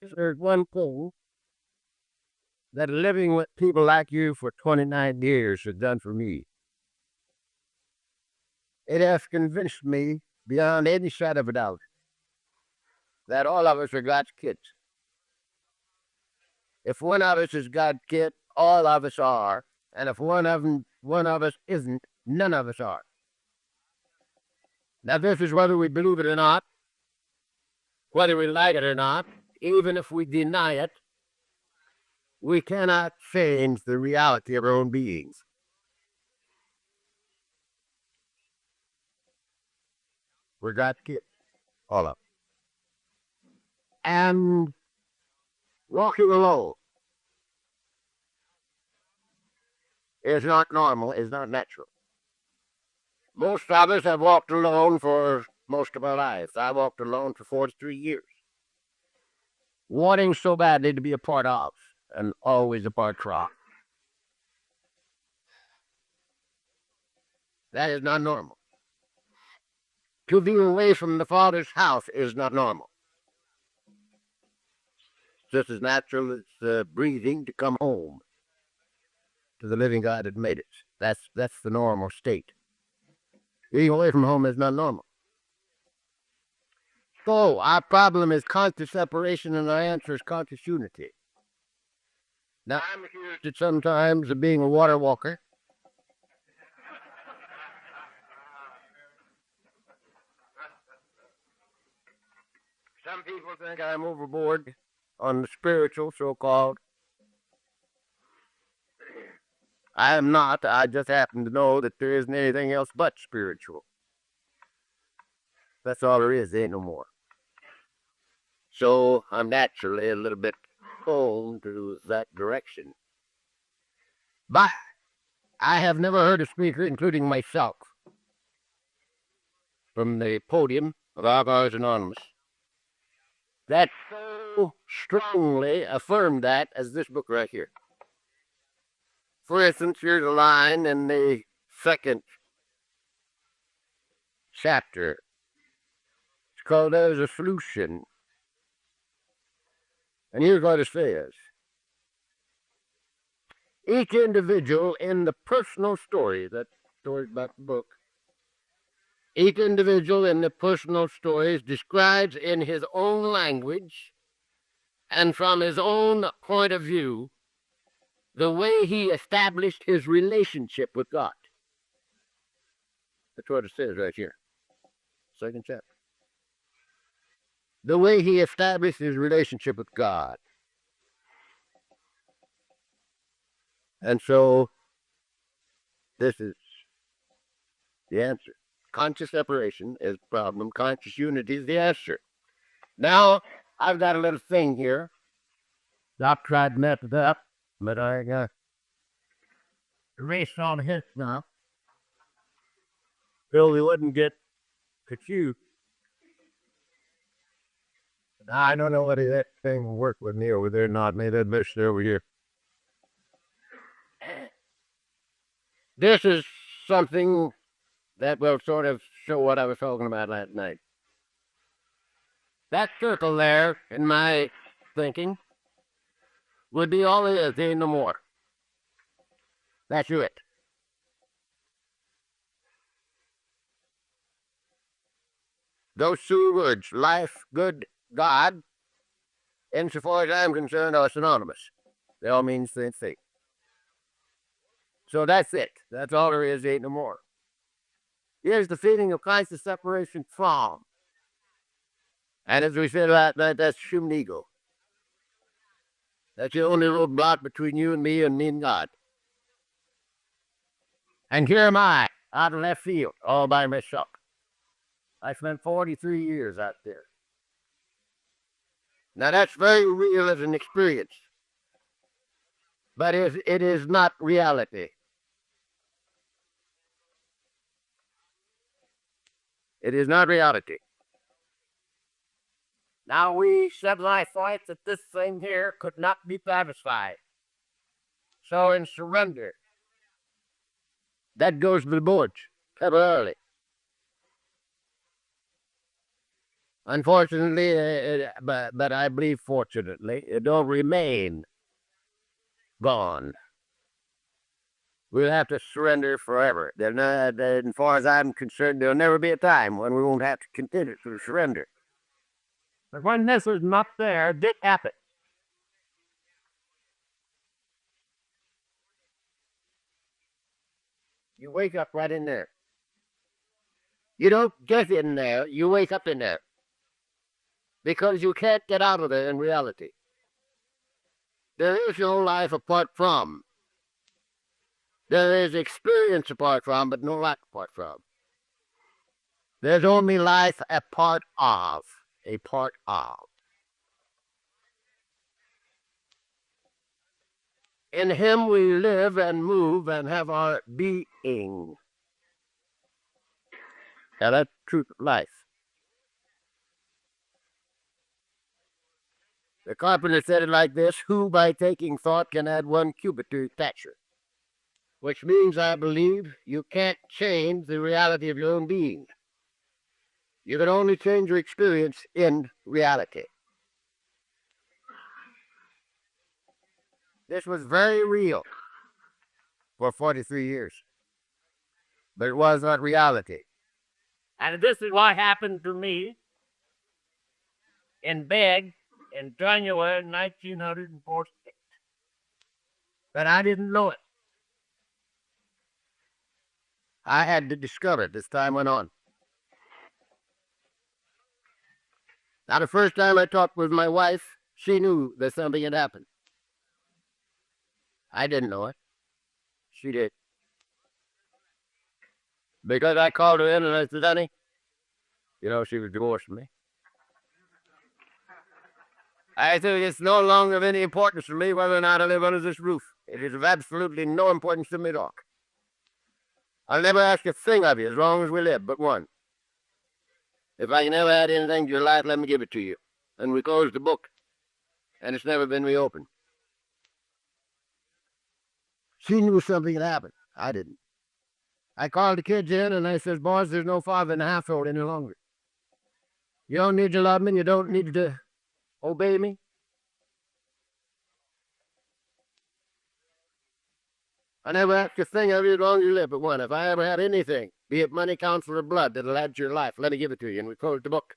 There's one thing that living with people like you for 29 years has done for me. It has convinced me beyond any shadow of a doubt that all of us are God's kids. If one of us is God's kid, all of us are. And if one of us isn't, none of us are. Now, this is whether we believe it or not, whether we like it or not, even if we deny it, we cannot change the reality of our own beings. We're God's kids, all of us. And walking alone is not normal, is not natural. Most of us have walked alone for most of our lives. I walked alone for 43 years, wanting so badly to be a part of and always a part from. That is not normal. To be away from the Father's house is not normal. Just as natural as breathing to come home to the living God that made it. That's the normal state. Being away from home is not normal. So our problem is conscious separation, and our answer is conscious unity. Now I'm accused sometimes of being a water walker. Some people think I'm overboard on the spiritual, so-called. I am not. I just happen to know that there isn't anything else but spiritual. That's all there is. There ain't no more. So I'm naturally a little bit prone to that direction. But I have never heard a speaker, including myself, from the podium of Alcoholics Anonymous, that so strongly affirmed that as this book right here. For instance, here's a line in the second chapter. It's called There's a Solution. And here's what it says. Each individual in the personal story, that story about the book, each individual in the personal stories describes in his own language and from his own point of view the way he established his relationship with God. That's what it says right here. Second chapter. The way he established his relationship with God. And so this is the answer. Conscious separation is the problem. Conscious unity is the answer. Now, I've got a little thing here. Doc tried to mess it up, but I got erased all the hits now. Bill, we wouldn't get confused. I don't know whether that thing will work with me over there or not. Maybe that bitch over here. This is something that will sort of show what I was talking about last night. That circle there, in my thinking, would be all it is, ain't no more. That's it. Those two words, life, good, God, insofar as I'm concerned, are synonymous. They all mean the same thing. So that's it. That's all there is, ain't no more. Here's the feeling of conscious separation from. And as we said last night, that's human ego. That's the only roadblock between you and me and God. And here am I, out of left field, all by myself. I spent 43 years out there. Now that's very real as an experience, but it is not reality. It is not reality. Now we semi thought that this thing here could not be satisfied. So in surrender, that goes to the boards temporarily. Unfortunately, but I believe fortunately, it don't remain gone. We'll have to surrender forever. As far as I'm concerned, there'll never be a time when we won't have to continue to surrender. But when this was not there, this happened. You wake up right in there. You don't get in there, you wake up in there. Because you can't get out of there in reality. There is no life apart from. There is experience apart from, but no life apart from. There's only life a part of. A part of. In him we live and move and have our being. Now that's truth of life. The carpenter said it like this: who by taking thought can add 1 cubit to his stature? Which means, I believe, you can't change the reality of your own being. You can only change your experience in reality. This was very real for 43 years, but it was not reality. And this is what happened to me in bed in January 1946. But I didn't know it. I had to discover it as time went on. Now, the first time I talked with my wife, she knew that something had happened. I didn't know it. She did. Because I called her in and I said, honey, she was divorcing me. I said, it's no longer of any importance to me whether or not I live under this roof. It is of absolutely no importance to me, Doc. I'll never ask a thing of you as long as we live, but one. If I can ever add anything to your life, let me give it to you. And we closed the book, and it's never been reopened. She knew something had happened. I didn't. I called the kids in, and I said, boys, there's no father in the household any longer. You don't need to love me, you don't need to obey me. I never asked a thing of you as long as you live but one. If I ever had anything, be it money, counsel, or blood, that'll add to your life, let me give it to you. And we closed the book.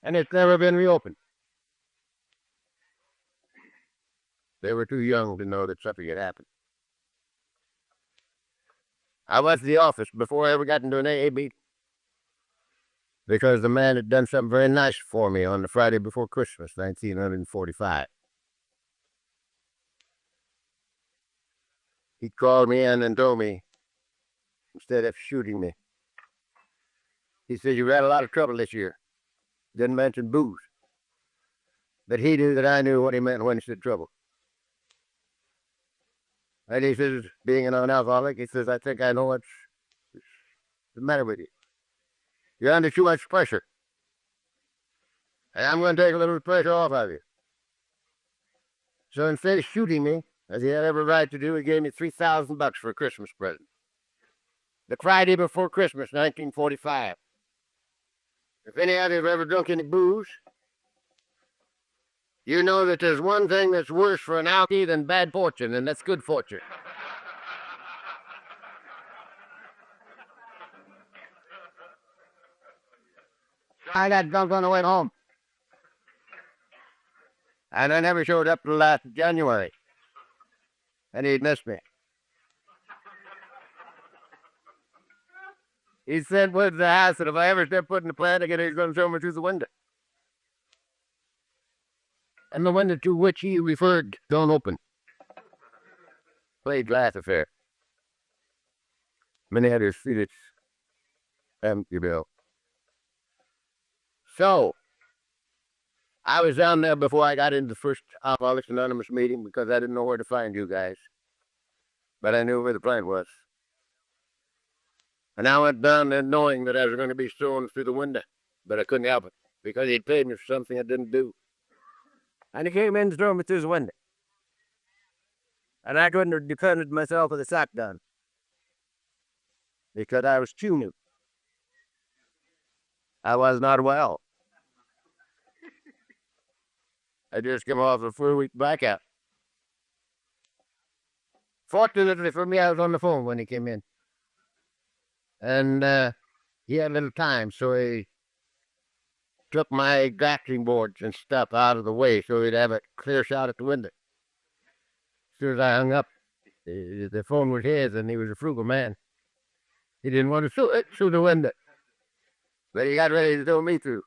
And it's never been reopened. They were too young to know that something had happened. I was at the office before I ever got into an AA meeting because the man had done something very nice for me on the Friday before Christmas, 1945. He called me in and told me, instead of shooting me, he said, you've had a lot of trouble this year. Didn't mention booze. But he knew that I knew what he meant when he said trouble. And he says, being an alcoholic, he says, I think I know what's the matter with you. You're under too much pressure. And I'm going to take a little pressure off of you. So instead of shooting me, as he had every right to do, he gave me $3,000 for a Christmas present. The Friday before Christmas, 1945. If any of you have ever drunk any booze, you know that there's one thing that's worse for an alkie than bad fortune, and that's good fortune. I got drunk on the way home. And I never showed up till last January. And he'd missed me. He said with the house that if I ever step foot in the plant again, he's going to throw me through the window. And the window to which he referred don't open. Played glass affair. Many others see it's empty bill. So, I was down there before I got into the first Alcoholics Anonymous meeting because I didn't know where to find you guys. But I knew where the plant was. And I went down there knowing that I was going to be thrown through the window. But I couldn't help it because he'd paid me for something I didn't do. And he came in and threw me through the window. And I couldn't have defended myself with a sock gun because I was too new. I was not well. I just came off a 4-week blackout. Fortunately for me, I was on the phone when he came in. And he had a little time, so he took my extracting boards and stuff out of the way so he'd have a clear shot at the window. As soon as I hung up, the phone was his, and he was a frugal man. He didn't want to shoot it through the window, but he got ready to throw me through.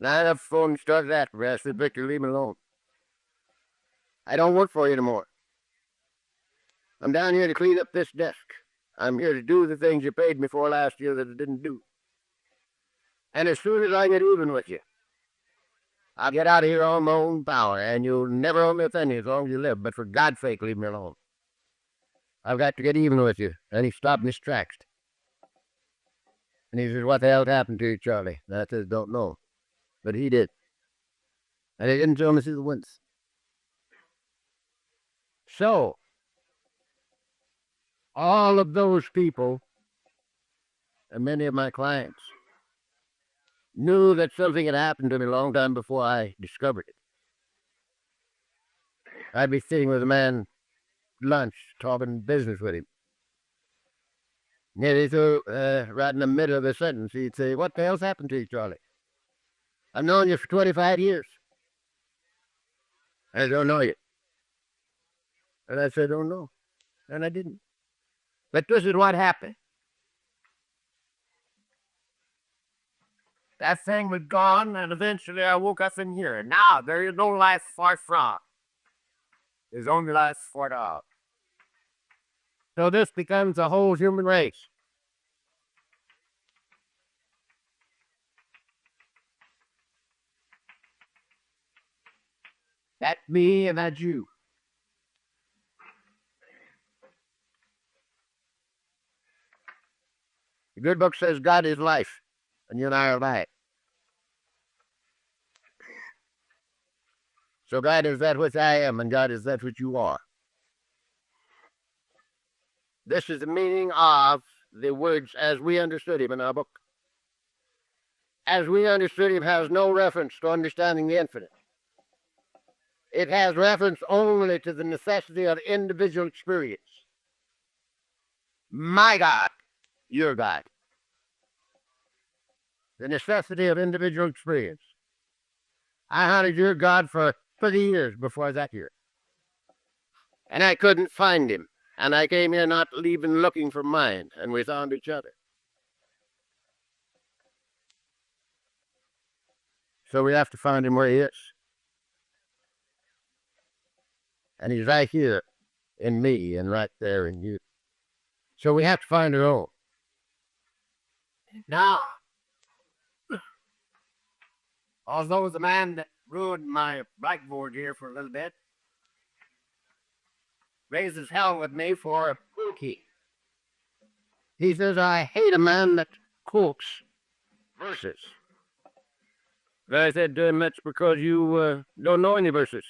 Now the phone started after me. I said, Victor, leave me alone. I don't work for you anymore. I'm down here to clean up this desk. I'm here to do the things you paid me for last year that I didn't do. And as soon as I get even with you, I'll get out of here on my own power, and you'll never owe me a penny as long as you live. But for God's sake, leave me alone. I've got to get even with you. And he stopped in his tracks. And he says, what the hell happened to you, Charlie? And I says, don't know. But he did. And he didn't tell me through the once. So, all of those people, and many of my clients, knew that something had happened to me a long time before I discovered it. I'd be sitting with a man at lunch, talking business with him. Nearly through, right in the middle of the sentence, he'd say, what the hell's happened to you, Charlie? I've known you for 25 years. I don't know you. And I said, don't know. And I didn't. But this is what happened. That thing was gone, and eventually I woke up in here. Now there is no life far from. There's only life far out. So this becomes a whole human race. That's me and that's you. The good book says God is life, and you and I are light. So God is that which I am, and God is that which you are. This is the meaning of the words as we understood him in our book. As we understood him has no reference to understanding the infinite. It has reference only to the necessity of individual experience. My God, your God. The necessity of individual experience. I hunted your God for 30 years before I got here. And I couldn't find him. And I came here not even looking for mine, and we found each other. So we have to find him where he is. And he's right here in me and right there in you. So we have to find our own. Now, although the man that ruined my blackboard here for a little bit raises hell with me for a key. He says, I hate a man that quotes verses. But I said to him, that's because you don't know any verses.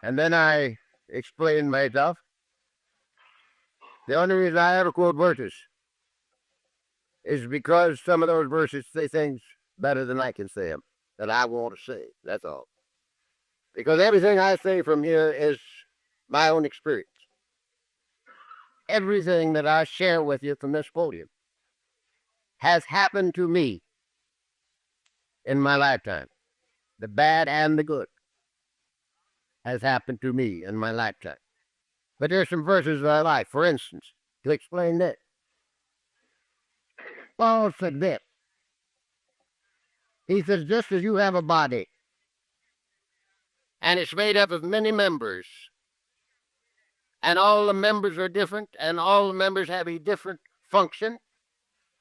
And then I explained myself. The only reason I ever quote verses is because some of those verses say things better than I can say them, that I want to say. That's all. Because everything I say from here is my own experience. Everything that I share with you from this podium has happened to me in my lifetime. The bad and the good has happened to me in my lifetime. But there's some verses that I like. For instance, to explain this, Paul said this. He says, just as you have a body, and it's made up of many members, and all the members are different, and all the members have a different function,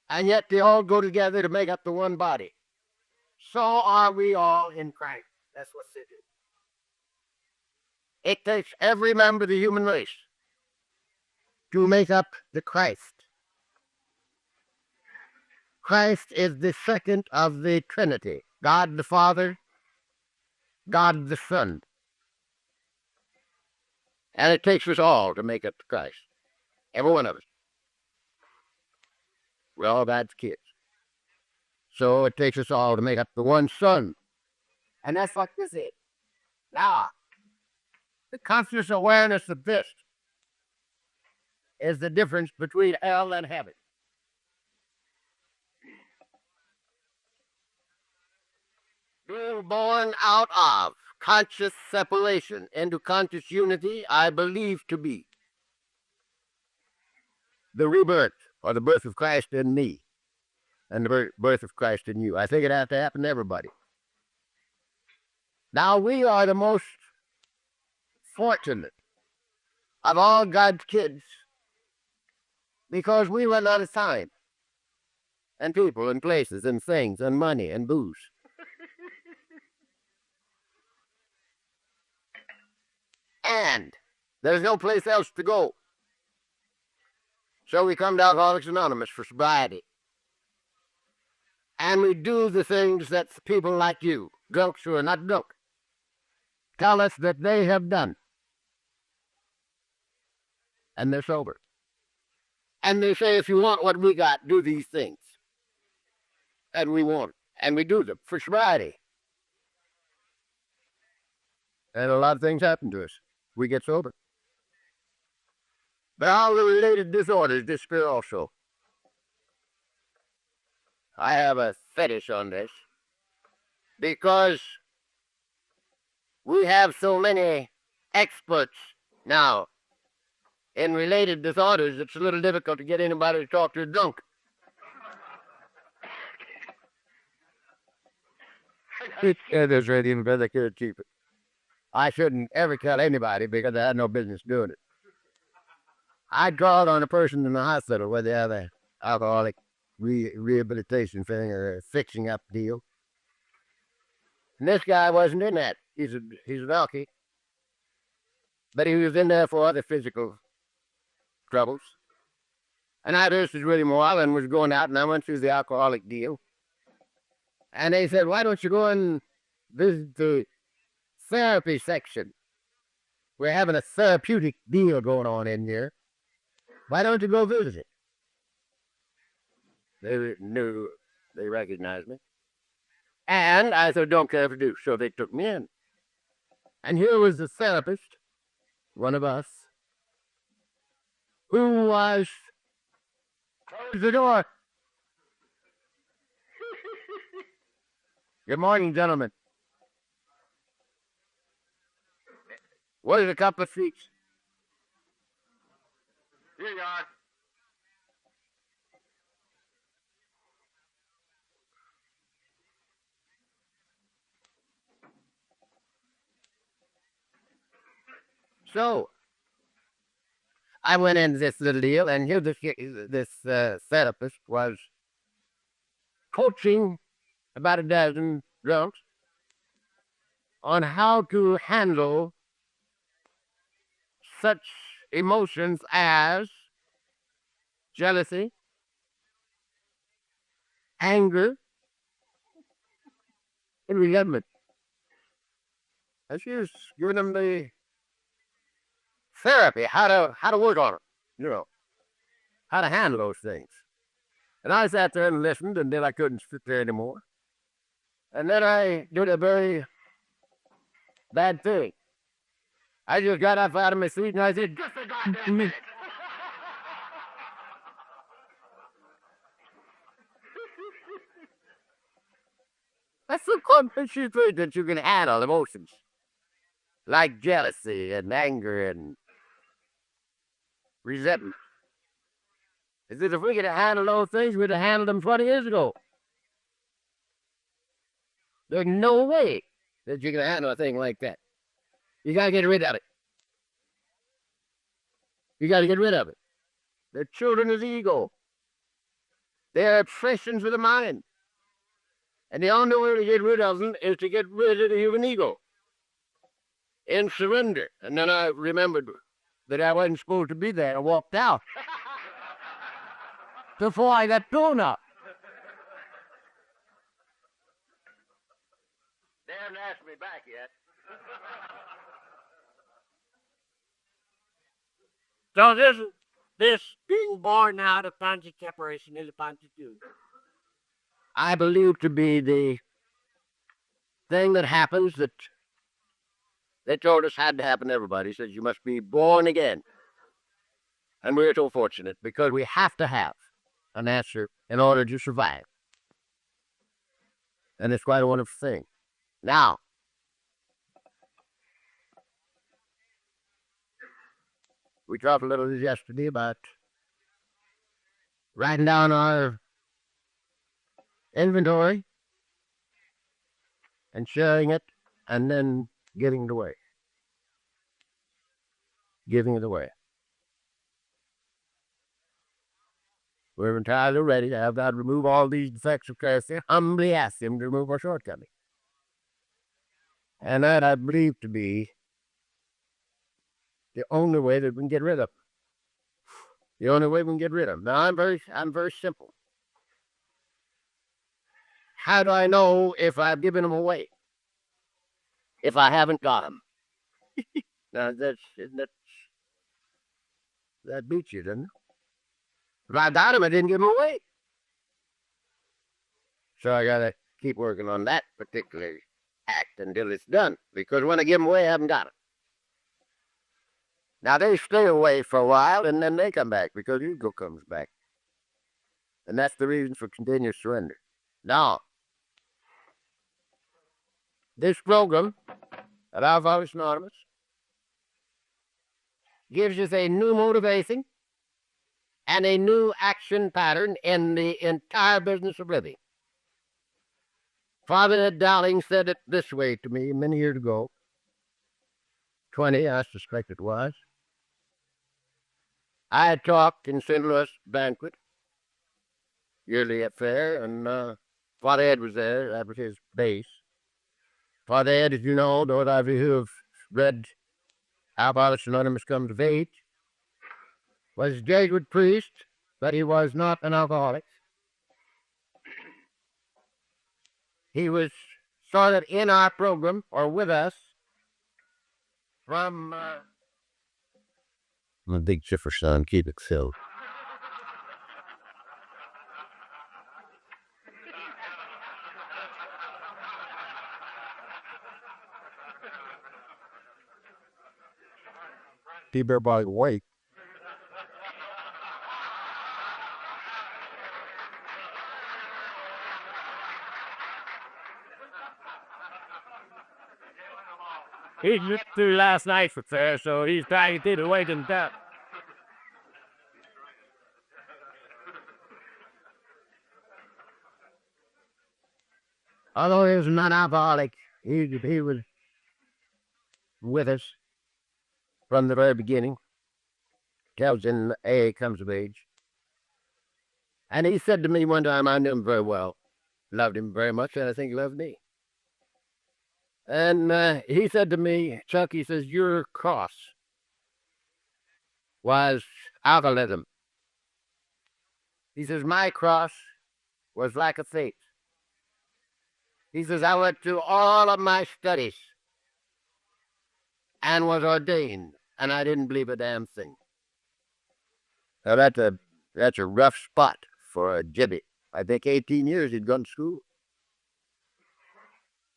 and yet they all go together to make up the one body. So are we all in Christ. That's what's it is. It takes every member of the human race to make up the Christ. Christ is the second of the Trinity. God the Father, God the Son. And it takes us all to make it to Christ. Every one of us. We're all God's kids. So it takes us all to make up the one Son. And that's what this is. Now, the conscious awareness of this is the difference between hell and heaven. Being born out of conscious separation into conscious unity, I believe to be the rebirth or the birth of Christ in me and the birth of Christ in you. I think it has to happen to everybody. Now, we are the most fortunate of all God's kids because we run out of time and people and places and things and money and booze. And there's no place else to go. So we come to Alcoholics Anonymous for sobriety. And we do the things that people like you, drunks who are not drunk, tell us that they have done. And they're sober. And they say, if you want what we got, do these things. And we want it. And we do them for sobriety. And a lot of things happen to us. We get sober. But all the related disorders disappear also. I have a fetish on this because we have so many experts now in related disorders, it's a little difficult to get anybody to talk to a drunk. There's ready in better care cheaper. I shouldn't ever tell anybody because I had no business doing it. I called on a person in the hospital where they have an alcoholic rehabilitation thing or a fixing up deal. And this guy wasn't in that. He's an alky. But he was in there for other physical troubles. And I nursed with him a while and was going out, and I went through the alcoholic deal. And they said, why don't you go and visit the therapy section? We're having a therapeutic deal going on in here. Why don't you go visit it? They knew, they recognized me. And I said, don't care if you do. So they took me in. And here was the therapist, one of us, who was, close the door. Good morning, gentlemen. What is a cup of seats? Here you are. So, I went into this little deal, and here this therapist was coaching about a dozen drunks on how to handle such emotions as jealousy, anger, and resentment. And she was giving them the therapy, how to work on it, how to handle those things. And I sat there and listened, and then I couldn't sit there anymore. And then I did a very bad thing. I just got up out of my seat and I said, just a goddamn minute. That's the confidential thing that you can handle emotions like jealousy and anger and resentment. Is that if we could handle those things, we'd have handled them 20 years ago. There's no way that you can handle a thing like that. You got to get rid of it. You got to get rid of it. They're children of the ego. They're obsessions of the mind. And the only way to get rid of them is to get rid of the human ego in surrender. And then I remembered that I wasn't supposed to be there. I walked out before I got thrown up. They haven't asked me back yet. So this being born out of conscious separation is a constitution. I believe to be the thing that happens that they told us had to happen to everybody. Says you must be born again. And we're so fortunate because we have to have an answer in order to survive. And it's quite a wonderful thing. Now, we talked a little yesterday about writing down our inventory and sharing it and then giving it away. Giving it away. We're entirely ready to have God remove all these defects of character, humbly ask Him to remove our shortcomings. And that I believe to be the only way that we can get rid of them. The only way we can get rid of them. Now, I'm very simple. How do I know if I've given them away? If I haven't got them. Now, that beats you, doesn't it? If I got them, I didn't give them away. So I got to keep working on that particular act until it's done. Because when I give them away, I haven't got them. Now, they stay away for a while, and then they come back because ego comes back. And that's the reason for continuous surrender. Now, this program at Alcoholics Anonymous gives us a new motivation and a new action pattern in the entire business of living. Father Ed Dowling said it this way to me many years ago. 20, I suspect it was. I had talked in St. Louis banquet, yearly affair, and Father Ed was there. That was his base. Father Ed, as you know, those of you who have read Alcoholics Anonymous Comes of Age, was a Jesuit priest, but he was not an alcoholic. He was sort of in our program, or with us, from... I'm a big chipper, son. Keep it still. Keep everybody awake. He lived through last night's affair, so he's trying to keep away to death. Although he was not alcoholic, he was with us from the very beginning. Tells in AA Comes of Age. And he said to me one time, I knew him very well, loved him very much, and I think he loved me. And he said to me, Chuck, he says, your cross was alcoholism. He says, my cross was lack of faith. He says, I went through all of my studies and was ordained, and I didn't believe a damn thing. Now, that's a rough spot for a Jibby. I think 18 years he'd gone to school.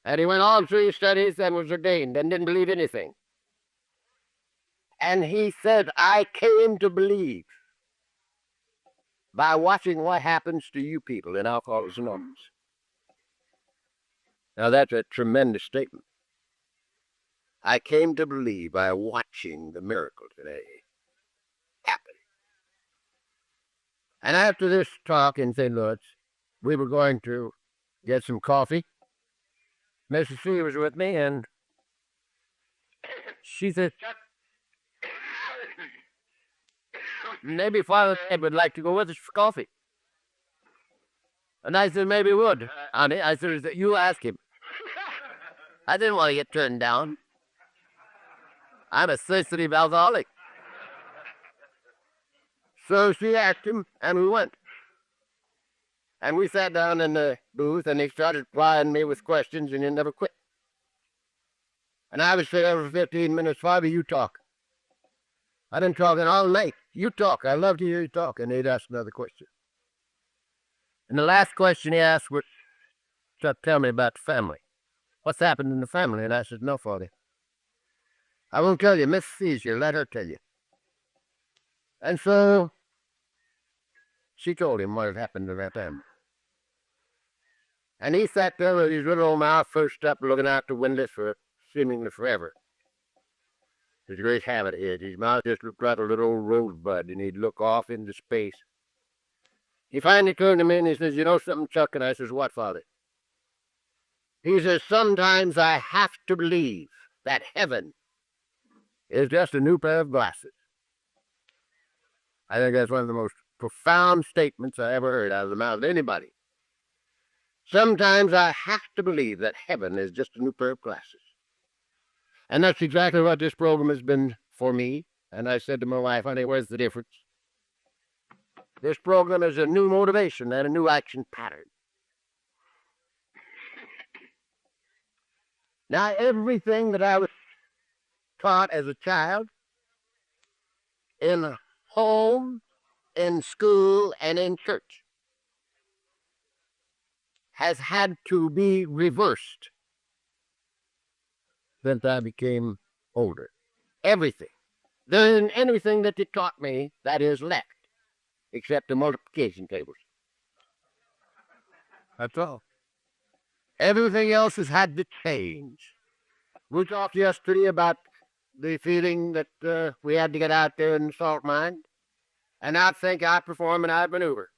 And he went all through his studies and was ordained and didn't believe anything. And he said, I came to believe by watching what happens to you people in Alcoholics Anonymous. Now, that's a tremendous statement. I came to believe by watching the miracle today happen. And after this talk in St. Louis, we were going to get some coffee. Mrs. C was with me, and she said, maybe Father Ed would like to go with us for coffee. And I said, maybe he would, honey. I said, you ask him. I didn't want to get turned down. I'm a sensitive alcoholic. So she asked him, and we went. And we sat down in the booth, and he started plying me with questions, and he never quit. And I was sitting there for 15 minutes. Father, you talk. I've been talking all night. You talk. I love to hear you talk. And he'd ask another question. And the last question he asked was, tell me about the family. What's happened in the family? And I said, no, Father. I won't tell you. Miss sees you. Let her tell you. And so she told him what had happened to that family. And he sat there with his little old mouth pursed up, looking out the window for seemingly forever. His great habit is his mouth just looked like a little rosebud, and he'd look off into space. He finally turned to me and he says, you know something, Chuck? And I says, what, Father? He says, sometimes I have to believe that heaven is just a new pair of glasses. I think that's one of the most profound statements I ever heard out of the mouth of anybody. Sometimes I have to believe that heaven is just a new pair of glasses. And that's exactly what this program has been for me. And I said to my wife, honey, where's the difference? This program is a new motivation and a new action pattern. Now, everything that I was taught as a child, in home, in school, and in church, has had to be reversed since I became older. Everything. There isn't anything that they taught me that is left, except the multiplication tables. That's all. Everything else has had to change. We talked yesterday about the feeling that we had to get out there in the salt mine and outthink, outperform, and outmaneuver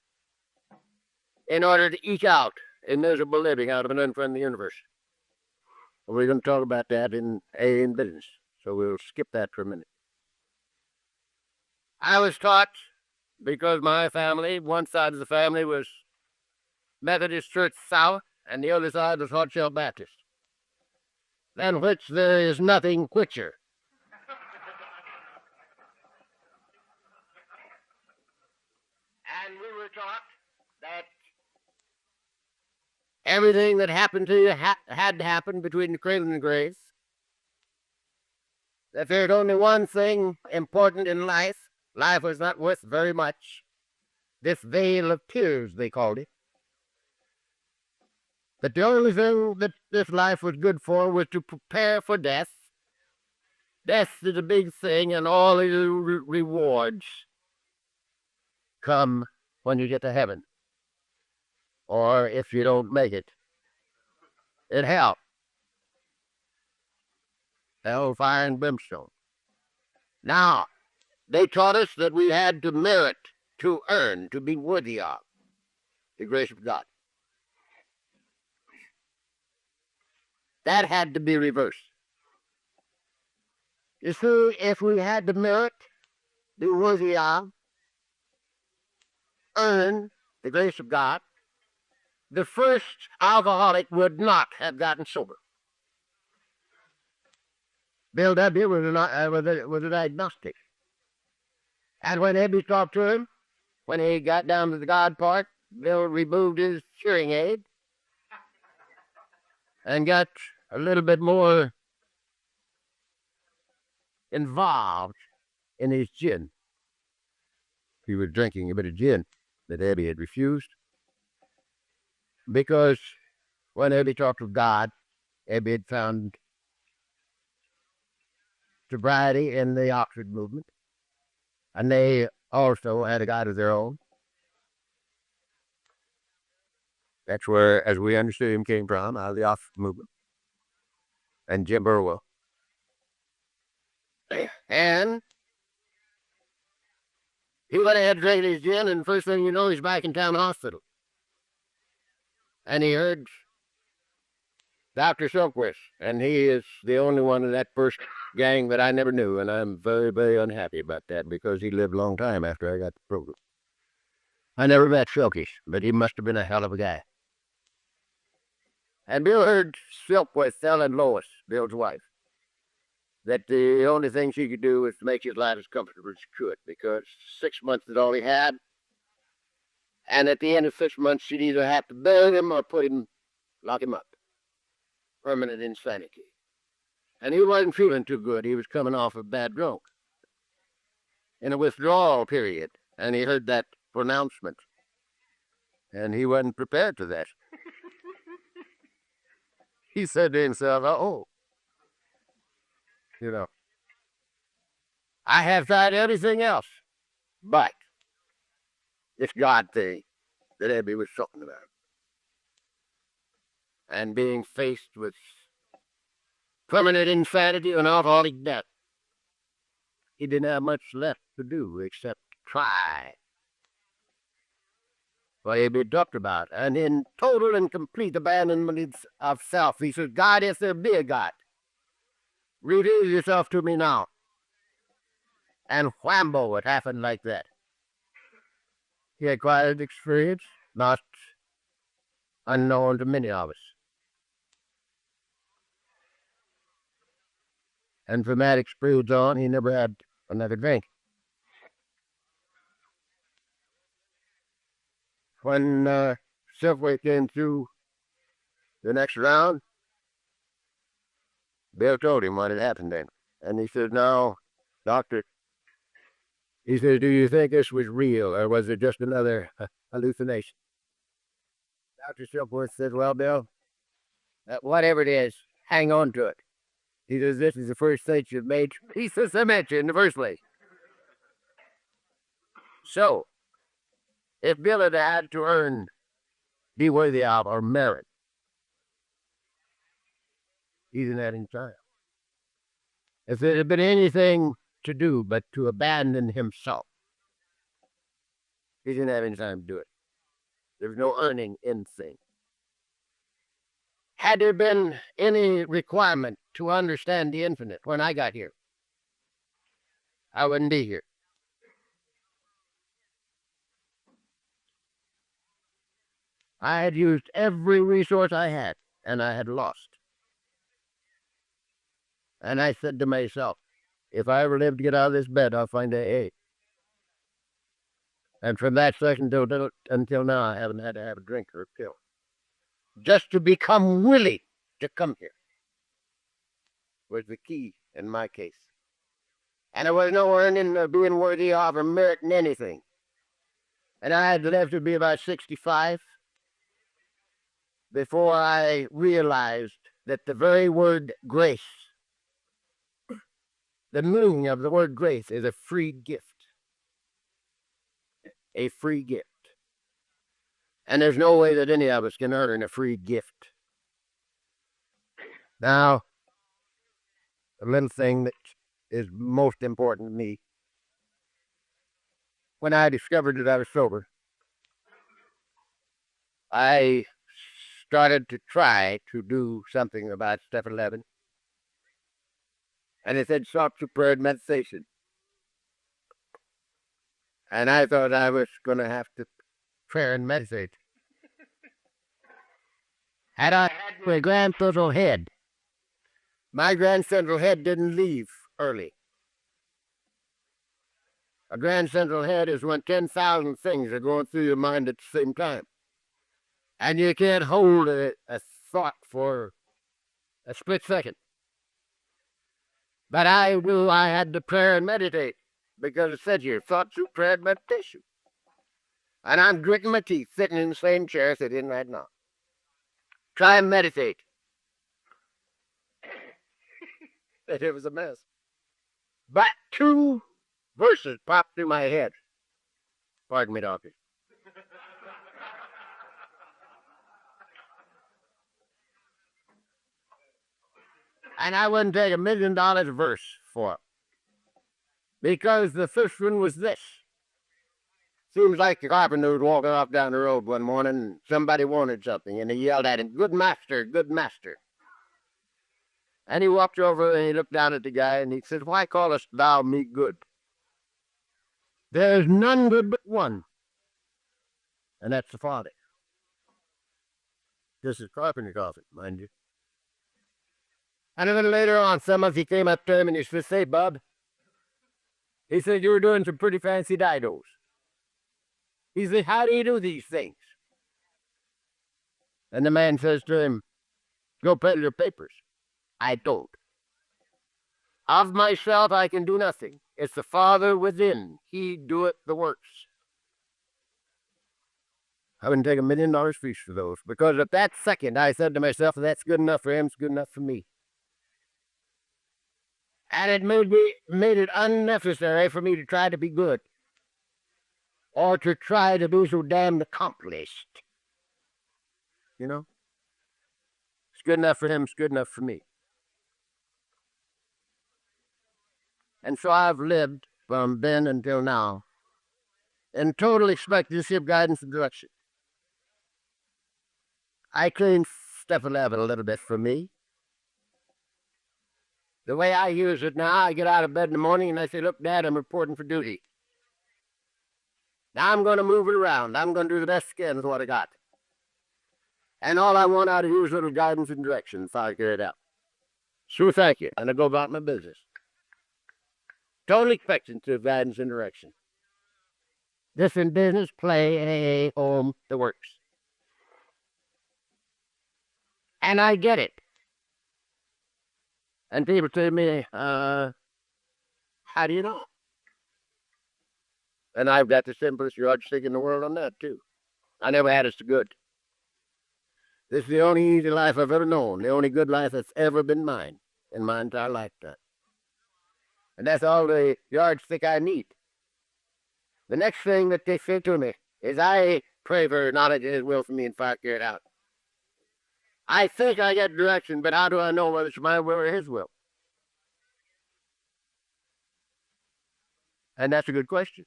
in order to eke out a miserable living out of an unfriendly universe. We're going to talk about that in business, so we'll skip that for a minute. I was taught, because my family, one side of the family was Methodist Church South, and the other side was Hot Shell Baptist, than which there is nothing whicher. And we were taught that everything that happened to you had to happen between the cradle and the grave. That there's only one thing important in life. Life was not worth very much. This veil of tears, they called it. That the only thing that this life was good for was to prepare for death. Death is a big thing, and all the rewards come when you get to heaven. Or if you don't make it, in hell. Hell, fire, and brimstone. Now, they taught us that we had to merit, to earn, to be worthy of the grace of God. That had to be reversed. You see, if we had to merit, be worthy of, earn the grace of God, the first alcoholic would not have gotten sober. Bill W. was an agnostic. And when Ebby talked to him, when he got down to the God part, Bill removed his hearing aid and got a little bit more involved in his gin. He was drinking a bit of gin that Ebby had refused, because when Ebby talked with God, Ebby had found sobriety in the Oxford movement, and they also had a God of their own. That's where, as we understood him, came from, out of the Oxford movement, and Jim Burwell. And he went ahead and drank his gin, and first thing you know, he's back in town hospital. And he heard Dr. Silkworth, and he is the only one of that first gang that I never knew, and I'm very, very unhappy about that, because he lived a long time after I got the program. I never met Silky, but he must have been a hell of a guy. And Bill heard Silkworth telling Lois, Bill's wife, that the only thing she could do was to make his life as comfortable as she could, because 6 months is all he had. And at the end of 6 months, she'd either have to bury him or lock him up. Permanent insanity. And he wasn't feeling too good. He was coming off a bad drunk. in a withdrawal period, and he heard that pronouncement, and he wasn't prepared for that. He said to himself, "Oh, you know, I have tried everything else, but this God thing that Abby was talking about, and being faced with permanent insanity and alcoholic death, he didn't have much left to do except try what Abby talked about. And in total and complete abandonment of self, he said, God, if there be a God, reveal yourself to me now." And whambo, it happened like that. He acquired experience not unknown to many of us. And from that experience on, he never had another drink. When Silverway came through the next round, Bill told him what had happened then. And he said, "No, doctor," he said, "do you think this was real, or was it just another hallucination?" Dr. Silverworth said, "Well, Bill, whatever it is, hang on to it." He says, "This is the first stage you've made piece of cement in the first place." So, if Bill had had to earn, be worthy of, or merit, he didn't have any time. If there had been anything to do but to abandon himself, he didn't have any time to do it. There was no earning anything. Had there been any requirement to understand the infinite when I got here, I wouldn't be here. I had used every resource I had, and I had lost. And I said to myself, if I ever live to get out of this bed, I'll find AA. And from that second until now, I haven't had to have a drink or a pill. Just to become willing to come here was the key in my case. And there was no earning or being worthy of or meriting anything. And I had lived to be about 65 before I realized that the very word grace, the meaning of the word grace, is a free gift. A free gift. And there's no way that any of us can earn a free gift. Now, the little thing that is most important to me, when I discovered that I was sober, I started to try to do something about step 11. And it said sought to prayer and meditation. And I thought I was going to have to pray and meditate. Had I had my grand central head, my grand central head didn't leave early. A grand central head is when 10,000 things are going through your mind at the same time. And you can't hold a thought for a split second. But I knew I had to pray and meditate because it said here, thought through prayer and meditation. And I'm gritting my teeth, sitting in the same chair sitting in right now. Try and meditate. It was a mess. But 2 verses popped through my head. Pardon me, doctor. And I wouldn't take $1 million a verse for it. Because the first one was this. Seems like the carpenter was walking off down the road one morning and somebody wanted something and he yelled at him, "Good master, good master." And he walked over and he looked down at the guy and he said, "Why callest thou me good? There's none good but one, and that's the Father." This is carpenter talking, mind you. And a little later on, some of he came up to him and he said, "Say, bub," he said, "you were doing some pretty fancy didos." He said, "How do you do these things?" And the man says to him, "Go peddle your papers." "I don't. Of myself I can do nothing. It's the Father within. He doeth the works. I wouldn't take $1 million fees for those, because at that second I said to myself, that's good enough for him, it's good enough for me. And it made it unnecessary for me to try to be good, or to try to be so damned accomplished. You know? It's good enough for him, it's good enough for me. And so I've lived from then until now in total expectancy of guidance and direction. I clean Step 11 a little bit for me. The way I use it now, I get out of bed in the morning and I say, look, Dad, I'm reporting for duty. Now I'm going to move it around. I'm going to do the best I can with what I got. And all I want out of you is a little guidance and direction if I get it out. So thank you. And I go about my business. Total expectancy of guidance and direction. This in business, play, AA, home, the works. And I get it. And people say to me, how do you know? And I've got the simplest yardstick in the world on that, too. I never had it so good. This is the only easy life I've ever known, the only good life that's ever been mine in my entire lifetime. And that's all the yardstick I need. The next thing that they say to me is, I pray for knowledge of His will for me and fire carry it out. I think I get direction, but how do I know whether it's my will or His will? And that's a good question.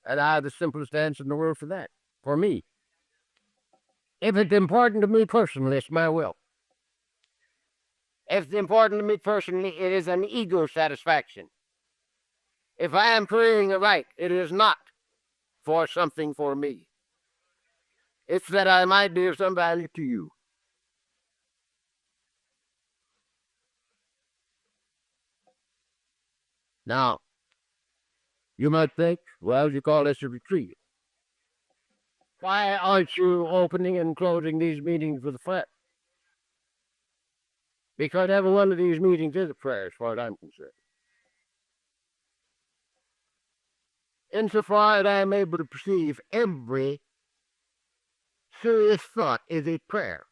And I have the simplest answer in the world for that, for me. If it's important to me personally, it's my will. If it's important to me personally, it is an ego satisfaction. If I am praying aright, it is not for something for me. It's that I might be of some value to you. Now, you might think, well, you call this a retreat. Why aren't you opening and closing these meetings with a prayer? Because every one of these meetings is a prayer, as far as I'm concerned. Insofar as I am able to perceive, every serious thought is a prayer.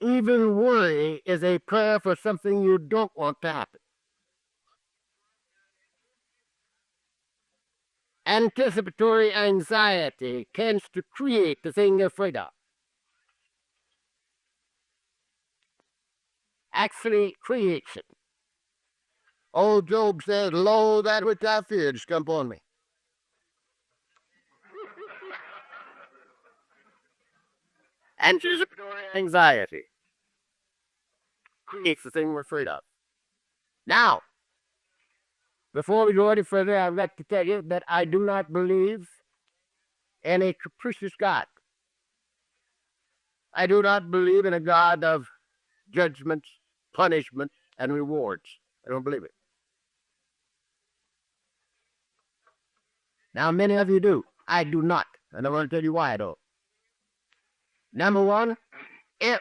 Even worry is a prayer for something you don't want to happen. Anticipatory anxiety tends to create the thing you're afraid of. Actually creates it. Old Job said, lo, that which I feared has come upon me. Anticipatory anxiety creates the thing we're afraid of. Now, before we go any further, I'd like to tell you that I do not believe in a capricious God. I do not believe in a God of judgments, punishments, and rewards. I don't believe it. Now, many of you do. I do not. And I want to tell you why I don't. Number one, if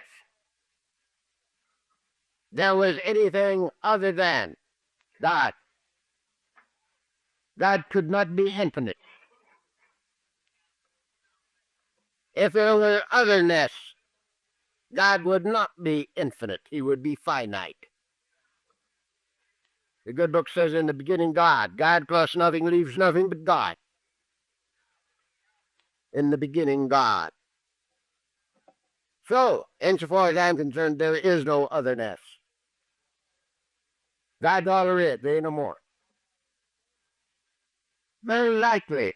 there was anything other than God, God could not be infinite. If there were otherness, God would not be infinite. He would be finite. The good book says, in the beginning, God. God plus nothing leaves nothing but God. In the beginning, God. So, insofar as I'm concerned, there is no otherness. God's all there is. There ain't no more. Very likely,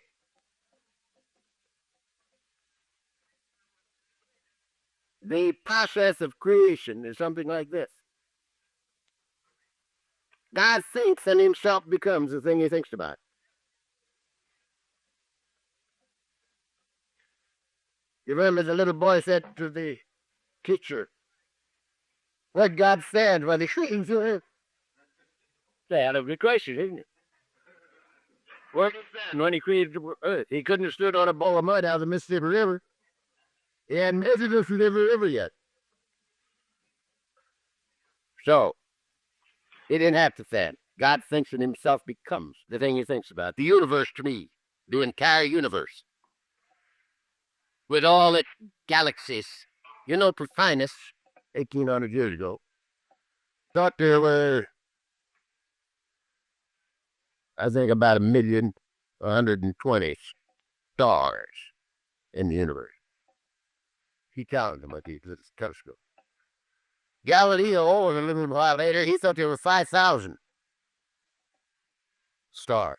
the process of creation is something like this. God thinks and himself becomes the thing he thinks about. You remember the little boy said to the teacher, let God stand while he creates the earth. That's out of the question, isn't it? Where did he stand when he created the earth? He couldn't have stood on a bowl of mud out of the Mississippi River. He hadn't measured the Mississippi River yet. So, he didn't have to stand. God thinks in himself becomes the thing he thinks about. The universe to me, the entire universe, with all its galaxies. You know, Plotinus, 1800 years ago, thought there were, I think, about 1,120 stars in the universe. He counted them with his telescope. Galileo, a little while later, he thought there were 5,000 stars.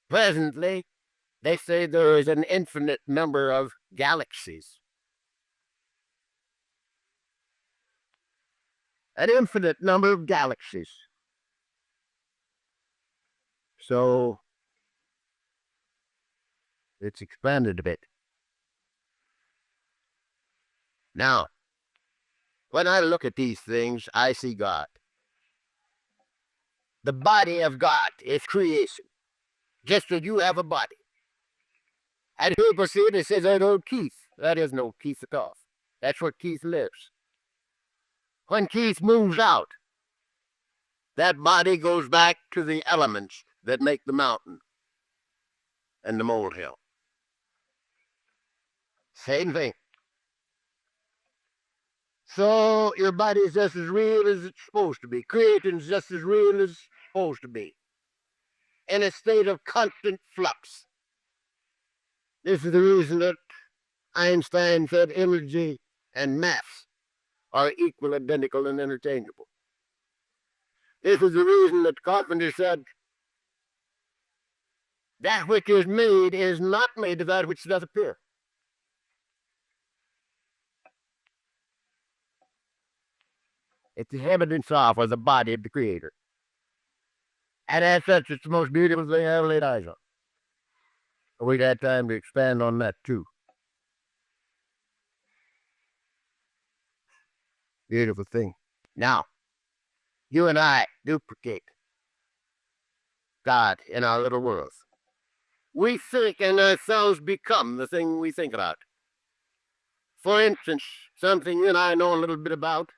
Presently, they say there is an infinite number of galaxies. An infinite number of galaxies. So it's expanded a bit. Now, when I look at these things, I see God. The body of God is creation, just as you have a body. And people see it and says, "I know Keith." That is no Keith at all. That's where Keith lives. When Keith moves out, that body goes back to the elements that make the mountain and the molehill. Same thing. So your body is just as real as it's supposed to be. Creation is just as real as it's supposed to be. In a state of constant flux. This is the reason that Einstein said energy and mass are equal, identical, and interchangeable. This is the reason that Carpenter said that which is made is not made of that which doth appear. It's the evidence of, or the body of the Creator. And as such, it's the most beautiful thing I ever laid eyes on. We got time to expand on that too. Beautiful thing. Now, you and I duplicate God in our little world. We think and ourselves become the thing we think about. For instance, something you and I know a little bit about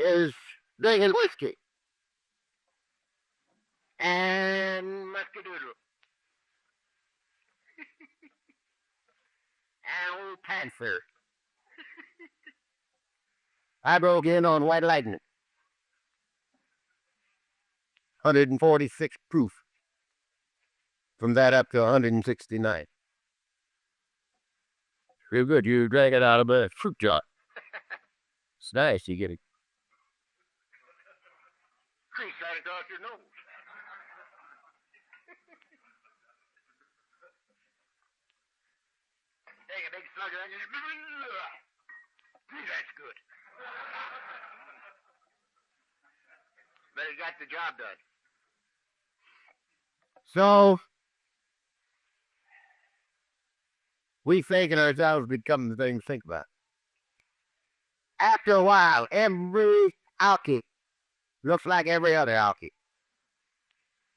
is drinking whiskey and muscadoodle and old panther. I broke in on White Lightning. 146 proof. From that up to 169. Real good. You drank it out of a fruit jar. It's nice. You get it. Crease right across your nose. Take a big slug of that. That's good. But it got the job done. So, we thinking ourselves become the things to think about. After a while, every alky looks like every other alky.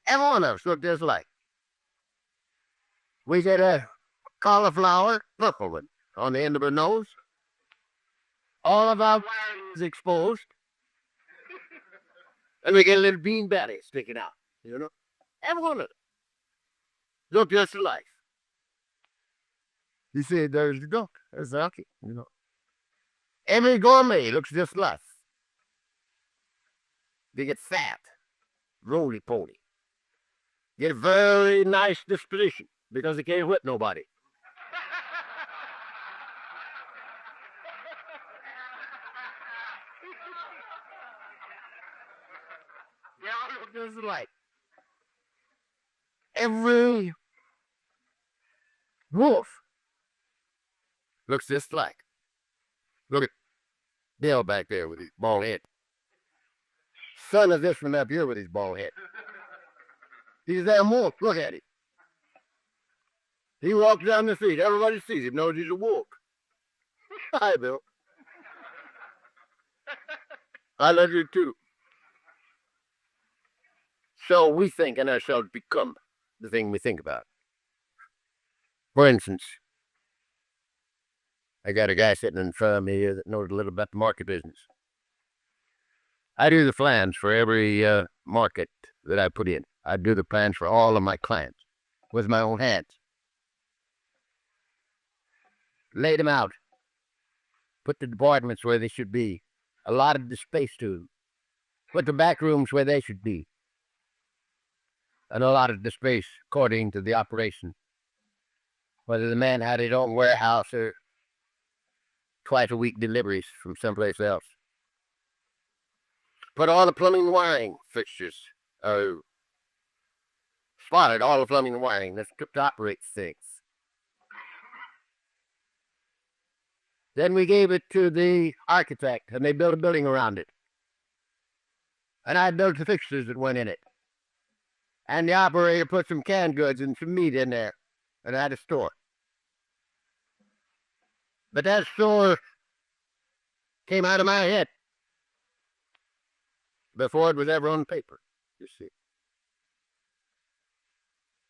Every one of us look just like. We get a cauliflower, purple one, on the end of her nose. All of our wiring is exposed. And we get a little bean belly sticking out, you know. Every one of them look just alike. You see, there's the duck. There's the alky, you know. Every gourmet looks just like. They get fat, roly-poly. Get a very nice disposition because they can't whip nobody. They all look just alike. Every wolf looks just like. Look at Bill back there with his bald head. Son of this one up here with his bald head. He's that wolf. Look at him. He walks down the street. Everybody sees him, knows he's a wolf. Hi, Bill. I love you too. So we think and ourselves become the thing we think about. For instance, I got a guy sitting in front of me here that knows a little about the market business. I do the plans for every market that I put in. I do the plans for all of my clients with my own hands. Lay them out. Put the departments where they should be. Allotted the space to them. Put the back rooms where they should be. And allotted the space according to the operation. Whether the man had his own warehouse or twice a week deliveries from someplace else. Put all the plumbing and wiring fixtures, spotted all the plumbing and wiring that's to operate things. Then we gave it to the architect, and they built a building around it. And I built the fixtures that went in it. And the operator put some canned goods and some meat in there, and I had a store. But that store came out of my head before it was ever on paper, you see.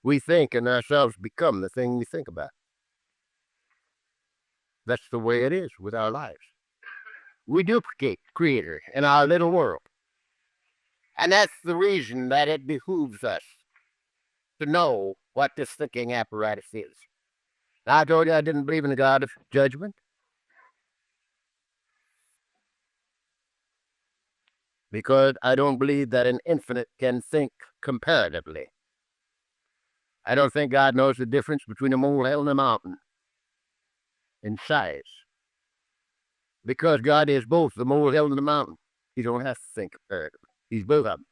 We think and ourselves become the thing we think about. That's the way it is with our lives. We duplicate Creator in our little world. And that's the reason that it behooves us to know what this thinking apparatus is. Now, I told you I didn't believe in the God of judgment. Because I don't believe that an infinite can think comparatively. I don't think God knows the difference between a molehill and a mountain in size. Because God is both the molehill and the mountain. You don't have to think comparatively. He's both of them.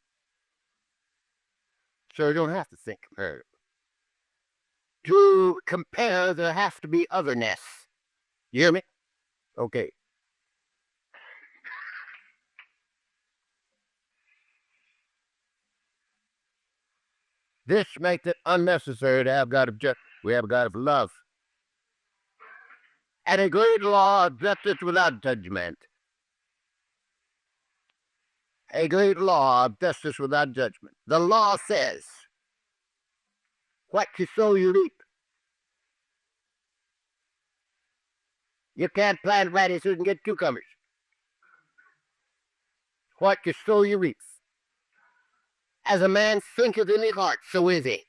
So you don't have to think comparatively. To compare, there has to be otherness. You hear me? Okay. This makes it unnecessary to have God of justice. We have a God of love. And a great law of justice without judgment. A great law of justice without judgment. The law says, what you sow, you reap. You can't plant radishes and get cucumbers. What you sow, you reap. As a man thinketh in his heart, so is he.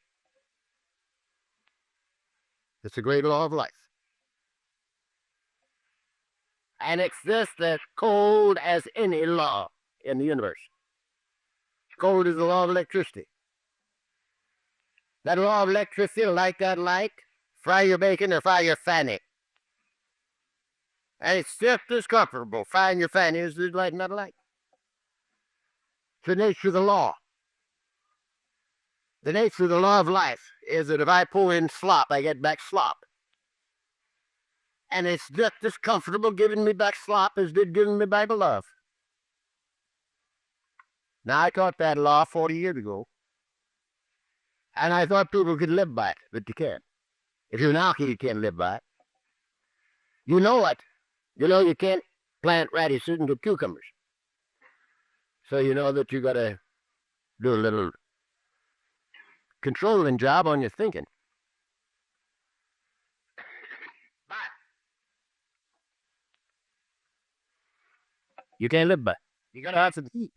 It's a great law of life. And it's just as cold as any law in the universe. Cold as the law of electricity. That law of electricity, like that light, fry your bacon or fry your fanny. And it's just as comfortable frying your fanny as lighting that light. It's the nature of the law. The nature of the law of life is that if I pour in slop, I get back slop. And it's just as comfortable giving me back slop as did giving me back love. Now, I taught that law 40 years ago. And I thought people could live by it, but you can't. If you're an alky, you can't live by it. You know it. You know you can't plant radishes and get cucumbers. So you know that you got to do a little controlling job on your thinking. But you can't live by it. You got to have some heat.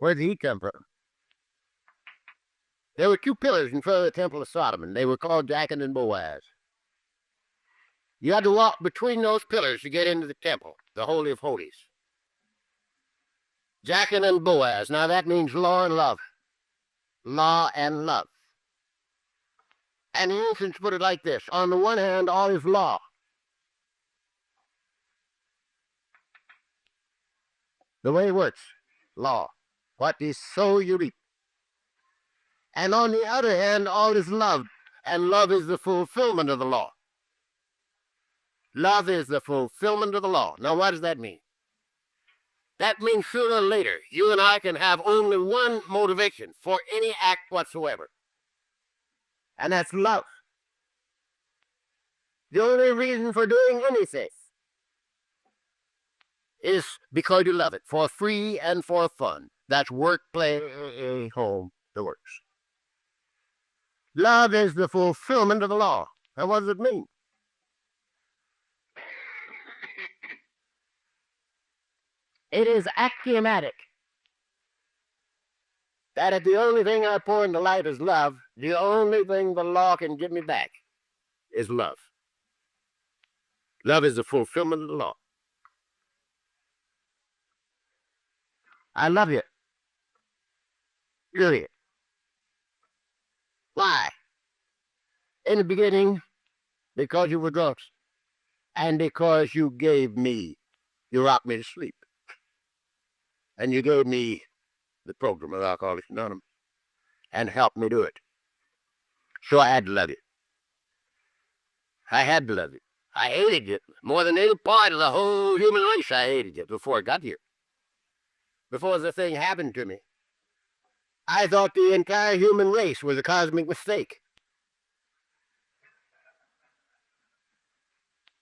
Where'd the heat come from? There were two pillars in front of the Temple of Solomon. They were called Jachin and Boaz. You had to walk between those pillars to get into the temple, the Holy of Holies. Jachin and Boaz. Now that means law and love. Law and love. And the ancients put it like this. On the one hand, all is law. The way it works, law. What is sow, you reap. And on the other hand, all is love. And love is the fulfillment of the law. Love is the fulfillment of the law. Now, what does that mean? That means sooner or later, you and I can have only one motivation for any act whatsoever. And that's love. The only reason for doing anything is because you love it, for free and for fun. That's work, play, home, the works. Love is the fulfillment of the law. And what does it mean? It is axiomatic that if the only thing I pour into life is love, the only thing the law can give me back is love. Love is the fulfillment of the law. I love you. Really. Why? In the beginning, because you were drunks, and because you gave me, you rocked me to sleep, and you gave me the program of Alcoholics Anonymous and helped me do it. So I had to love you. I had to love you. I hated you more than any part of the whole human race. I hated you before I got here. Before the thing happened to me. I thought the entire human race was a cosmic mistake.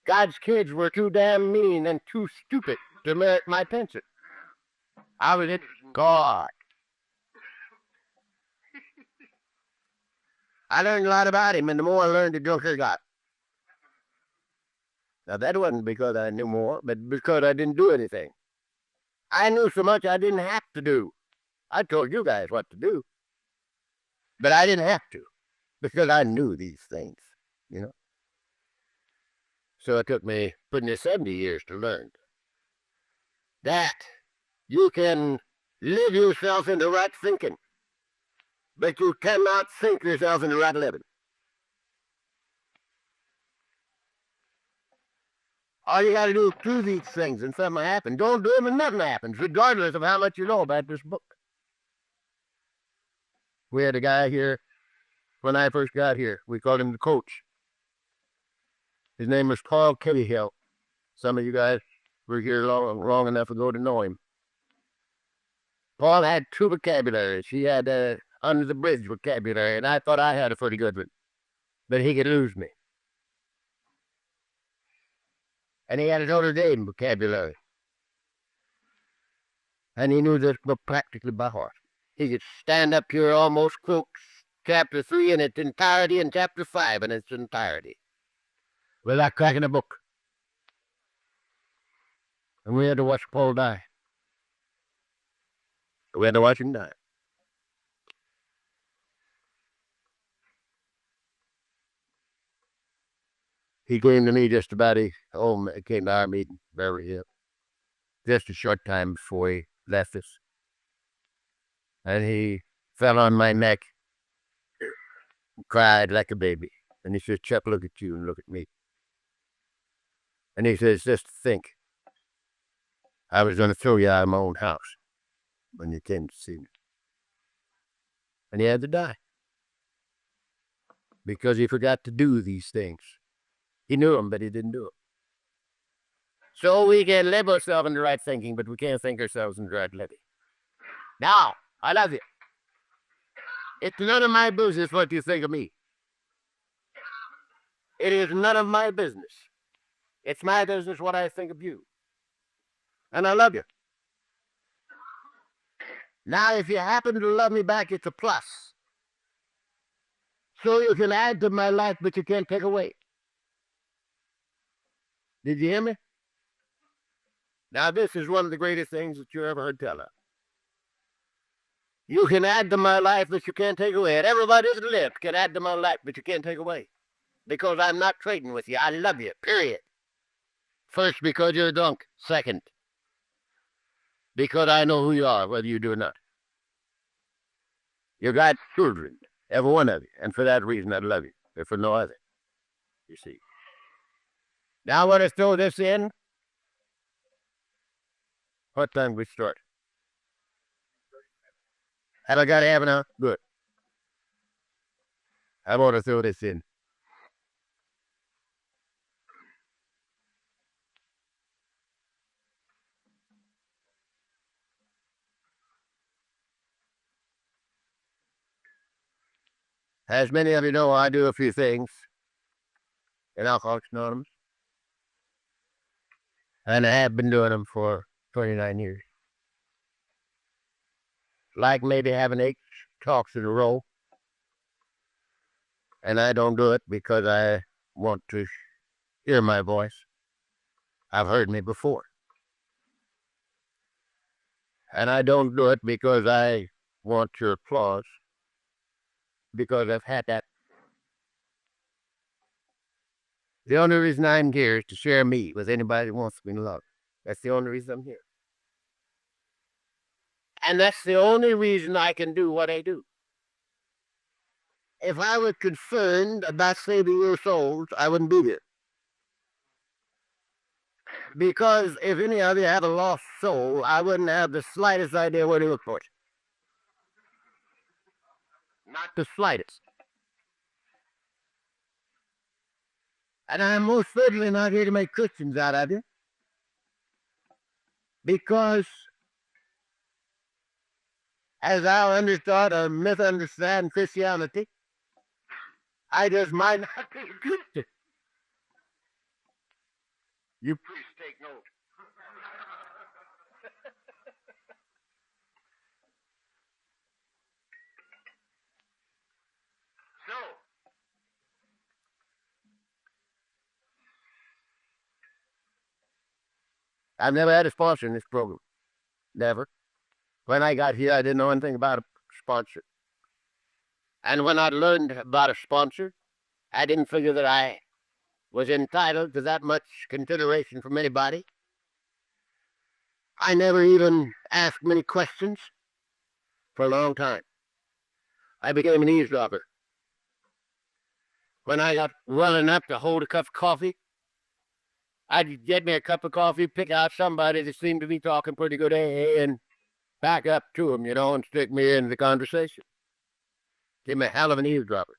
God's kids were too damn mean and too stupid to merit my pension. I was in God. I learned a lot about him, and the more I learned, the drunker I got. Now, that wasn't because I knew more, but because I didn't do anything. I knew so much I didn't have to do. I told you guys what to do, but I didn't have to because I knew these things, you know. So it took me pretty near 70 years to learn that you can live yourself into right thinking, but you cannot think yourself into right living. All you got to do is do these things and something happens. Don't do them and nothing happens, regardless of how much you know about this book. We had a guy here when I first got here. We called him the coach. His name was Paul Cahill. Some of you guys were here long enough ago to know him. Paul had two vocabularies. He had under the bridge vocabulary, and I thought I had a pretty good one. But he could lose me. And he had his Notre Dame vocabulary. And he knew this book practically by heart. He could stand up here almost quote chapter 3 in its entirety and chapter 5 in its entirety without cracking a book. And we had to watch Paul die. We had to watch him die. He came to me just about, he came to our meeting, Beverly Hills, just a short time before he left us. And he fell on my neck and cried like a baby. And he says, Chuck, look at you and look at me. And he says, just think, I was going to throw you out of my own house when you came to see me. And he had to die because he forgot to do these things. He knew them, but he didn't do them. So we can live ourselves in the right thinking, but we can't think ourselves in the right living. Now, I love you. It's none of my business what you think of me. It is none of my business. It's my business what I think of you. And I love you. Now, if you happen to love me back, it's a plus. So you can add to my life, but you can't take away. Did you hear me? Now, this is one of the greatest things that you ever heard tell of. You can add to my life, but you can't take away. And everybody's lips can add to my life, but you can't take away. Because I'm not trading with you. I love you, period. First, because you're a drunk. Second, because I know who you are, whether you do or not. You got children, every one of you. And for that reason, I love you. If for no other. You see. Now I want to throw this in. What time we start? Have I got to have an hour? Good. I want to throw this in. As many of you know, I do a few things in Alcoholics Anonymous. And I have been doing them for 29 years. Like maybe having 8 talks in a row. And I don't do it because I want to hear my voice. I've heard me before. And I don't do it because I want your applause, because I've had that. The only reason I'm here is to share me with anybody who wants me to love. That's the only reason I'm here. And that's the only reason I can do what I do. If I were concerned about saving your souls, I wouldn't be here. Because if any of you had a lost soul, I wouldn't have the slightest idea where to look for it. Not the slightest. And I'm most certainly not here to make Christians out of you. Because, as I understand or misunderstand Christianity, I just might not be a Christian. You priests take note. So, I've never had a sponsor in this program. Never. When I got here, I didn't know anything about a sponsor. And when I learned about a sponsor, I didn't figure that I was entitled to that much consideration from anybody. I never even asked many questions for a long time. I became an eavesdropper. When I got well enough to hold a cup of coffee, I'd get me a cup of coffee, pick out somebody that seemed to be talking pretty good AA, and back up to them, and stick me into the conversation. Give me a hell of an eavesdropper.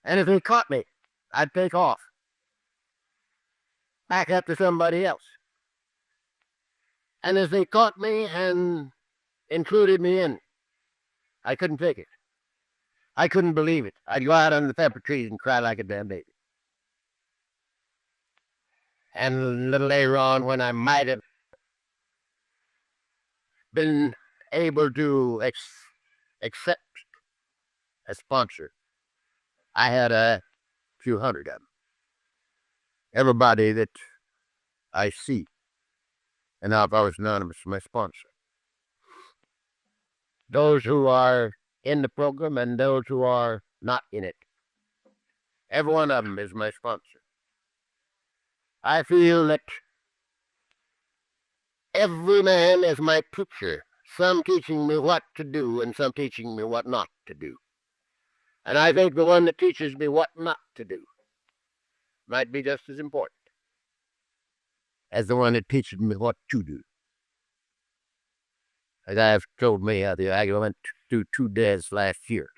And if they caught me, I'd take off. Back up to somebody else. And if they caught me and included me in, I couldn't take it. I couldn't believe it. I'd go out under the pepper trees and cry like a damn baby. And a little later on, when I might have been able to accept a sponsor, I had a few hundred of them. Everybody that I see, and now if I was anonymous, my sponsor. Those who are in the program and those who are not in it. Every one of them is my sponsor. I feel that every man is my teacher, some teaching me what to do and some teaching me what not to do. And I think the one that teaches me what not to do might be just as important as the one that teaches me what to do. As I have told me, I went through 2 deaths last year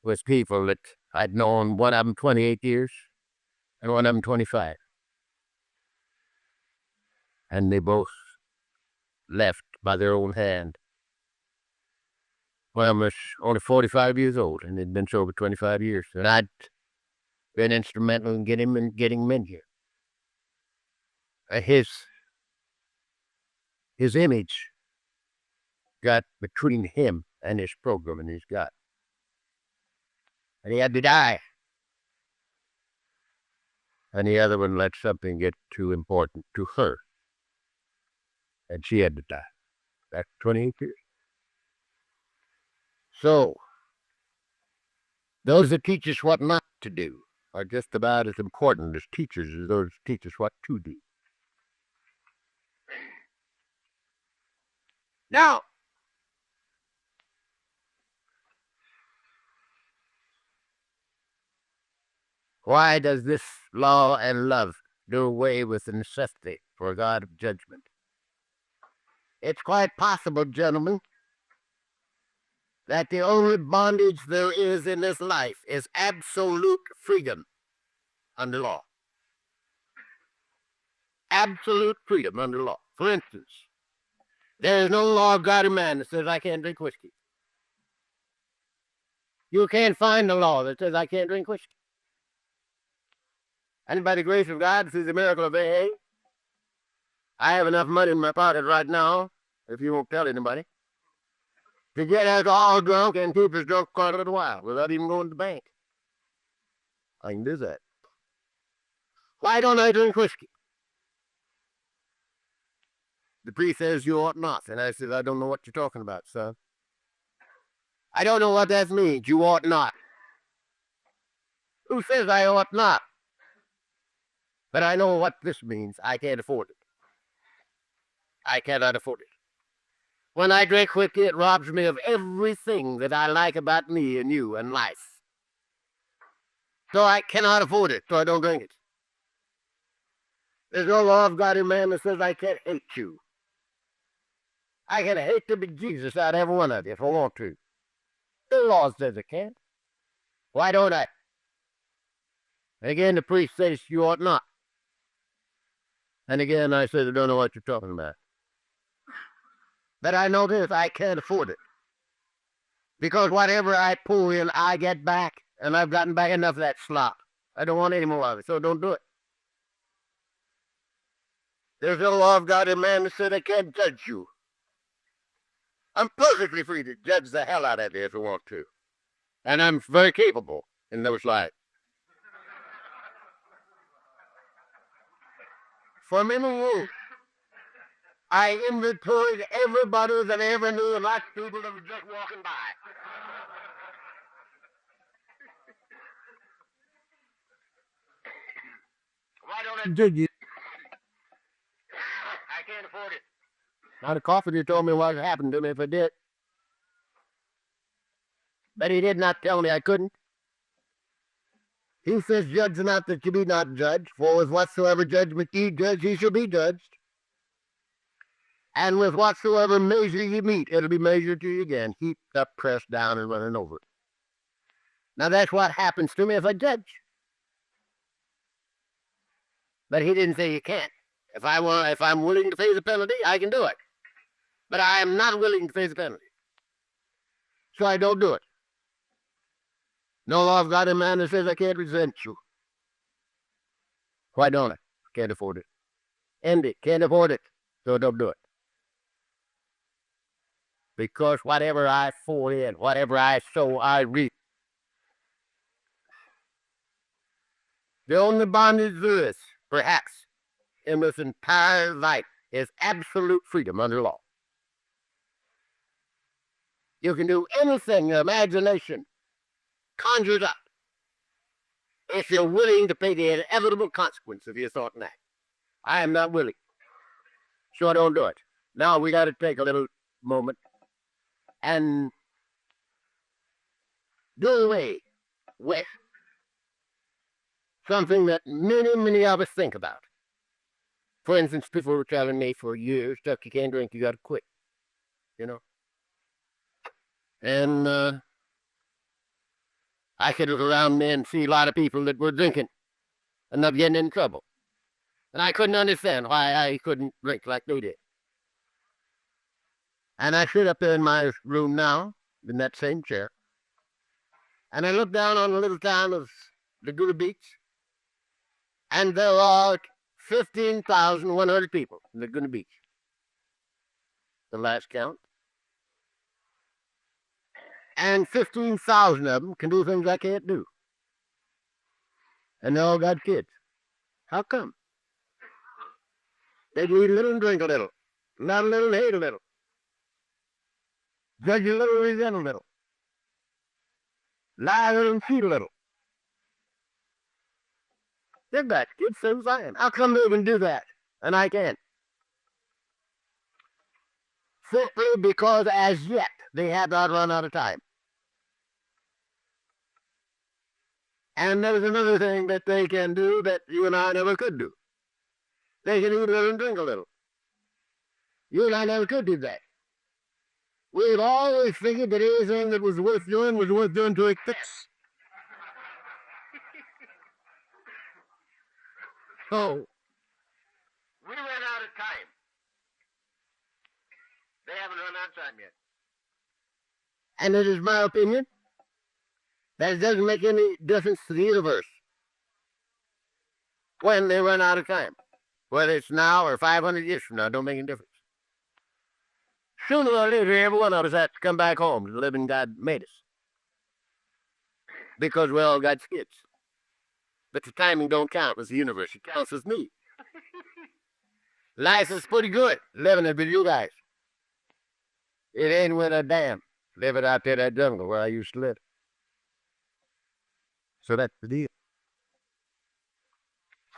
with people that I'd known, one of them 28 years and one of them 25. And they both left by their own hand. One of them was only 45 years old and had been sober 25 years. And I'd been instrumental in getting him in here. His image got between him and his program, and he's got. And he had to die. And the other one let something get too important to her. And she had to die. That's 28 years. So, those that teach us what not to do are just about as important as teachers as those that teach us what to do. Now, why does this law and love do away with the necessity for a God of judgment? It's quite possible, gentlemen, that the only bondage there is in this life is absolute freedom under law. Absolute freedom under law. For instance, there is no law of God or man that says I can't drink whiskey. You can't find a law that says I can't drink whiskey. And by the grace of God, through the miracle of AA, I have enough money in my pocket right now, if you won't tell anybody, to get us all drunk and keep us drunk quite a little while without even going to the bank. I can do that. Why don't I drink whiskey? The priest says you ought not. And I said, I don't know what you're talking about, son. I don't know what that means. You ought not. Who says I ought not? But I know what this means. I can't afford it. I cannot afford it. When I drink whiskey, it robs me of everything that I like about me and you and life. So I cannot afford it, so I don't drink it. There's no law of God in man that says I can't hate you. I can hate the bejesus out of every one of you if I want to. The law says I can't. Why don't I? Again, the priest says you ought not. And again, I said I don't know what you're talking about. But I know this, I can't afford it. Because whatever I pull in, I get back. And I've gotten back enough of that slop. I don't want any more of it, so don't do it. There's no law of God in man that said I can't judge you. I'm perfectly free to judge the hell out of you if I want to. And I'm very capable in those lives. For many years, I inventoried everybody that I ever knew and like people that were just walking by. Why don't I judge you? I can't afford it. Now the coffee told me what happened to me if I did. But he did not tell me I couldn't. He says, judge not that you be not judged, for with whatsoever judgment ye judge, ye shall be judged. And with whatsoever measure ye meet, it'll be measured to you again, heaped up, pressed down, and running over. Now that's what happens to me if I judge. But he didn't say you can't. If I'm willing to pay the penalty, I can do it. But I am not willing to pay the penalty. So I don't do it. No law of God in man that says I can't resent you. Why don't I? Can't afford it. End it. Can't afford it. So don't do it. Because whatever I fall in, whatever I sow, I reap. The only bondage to this, perhaps, in this entire life is absolute freedom under law. You can do anything your imagination conjures up if you're willing to pay the inevitable consequence of your thought and act. I am not willing. So I don't do it. Now we got to take a little moment and do away with something that many of us think about. For instance, people were telling me for years, Chuck, you can't drink, you got to quit. You know? And I could look around me and see a lot of people that were drinking and not getting in trouble. And I couldn't understand why I couldn't drink like they did. And I sit up there in my room now, in that same chair, and I look down on the little town of Laguna Beach, and there are 15,100 people in Laguna Beach. The last count. And 15,000 of them can do things I can't do. And they all got kids. How come? They eat a little and drink a little. Not a little and hate a little. Judge a little, resent a little. Lie a little and cheat a little. They've got kids, so as I am. How come they can do that and I can't? Simply because as yet they have not run out of time. And there's another thing that they can do that you and I never could do. They can eat a little and drink a little. You and I never could do that. We've always figured that anything that was worth doing to excess. So, we ran out of time. They haven't run out of time yet. And it is my opinion that it doesn't make any difference to the universe when they run out of time. Whether it's now or 500 years from now, don't make any difference. Sooner or later, every one of us has to come back home to the living God made us. Because we all got kids. But the timing don't count with the universe. It counts with me. Life is pretty good living it with you guys. It ain't with a damn living out there in that jungle where I used to live. So that's the deal.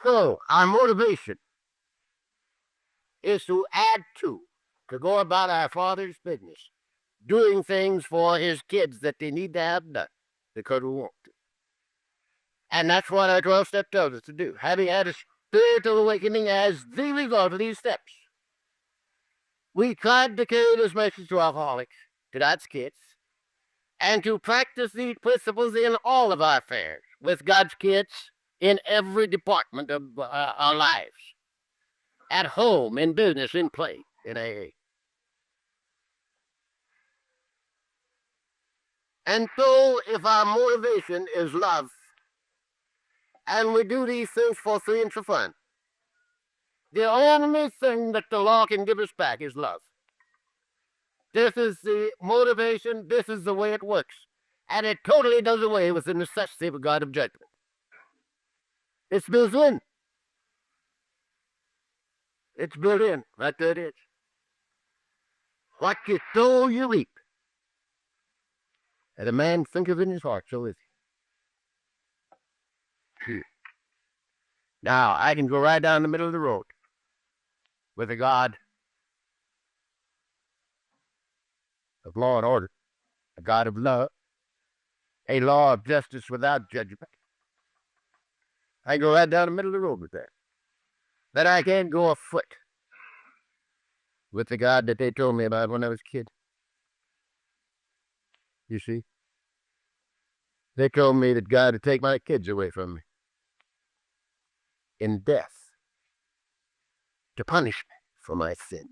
So our motivation is to add to go about our Father's business, doing things for His kids that they need to have done because we want to. And that's what our 12 step tells us to do. Having had a spiritual awakening as the result of these steps, we tried to carry this message to alcoholics, to God's kids, and to practice these principles in all of our affairs with God's kids in every department of our lives, at home, in business, in play, in AA. And so, if our motivation is love, and we do these things for free and for fun, the only thing that the law can give us back is love. This is the motivation, this is the way it works. And it totally does away with the necessity of a God of judgment. It's built in. It's built in. Right there it is. What you sow, you reap. And a man thinketh in his heart, so is he. Now, I can go right down the middle of the road with a God of law and order, a God of love, a law of justice without judgment. I go right down the middle of the road with that. But I can't go afoot with the God that they told me about when I was a kid. You see? They told me that God would take my kids away from me in death to punish me for my sins.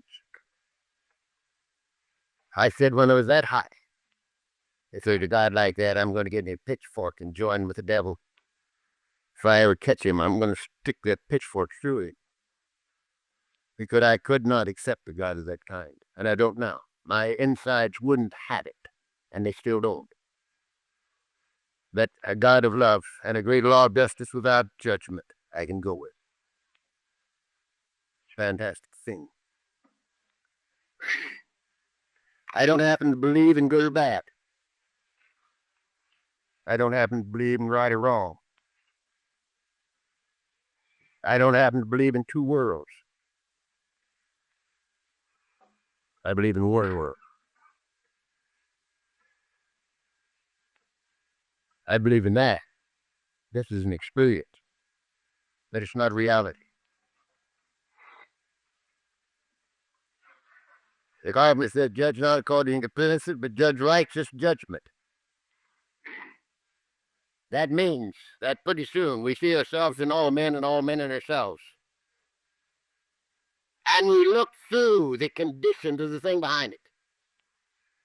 I said when I was that high, if there's a God like that, I'm going to get me a pitchfork and join with the devil. If I ever catch him, I'm going to stick that pitchfork through him. Because I could not accept a God of that kind. And I don't now. My insides wouldn't have it. And they still don't. That a God of love and a great law of justice without judgment, I can go with. Fantastic thing. I don't happen to believe in good or bad. I don't happen to believe in right or wrong. I don't happen to believe in two worlds. I believe in one world. I believe in that. This is an experience. That it's not reality. The Bible says, judge not according to appearances, but judge righteous judgment. That means that pretty soon we see ourselves in all men and all men in ourselves. And we look through the conditions of the thing behind it.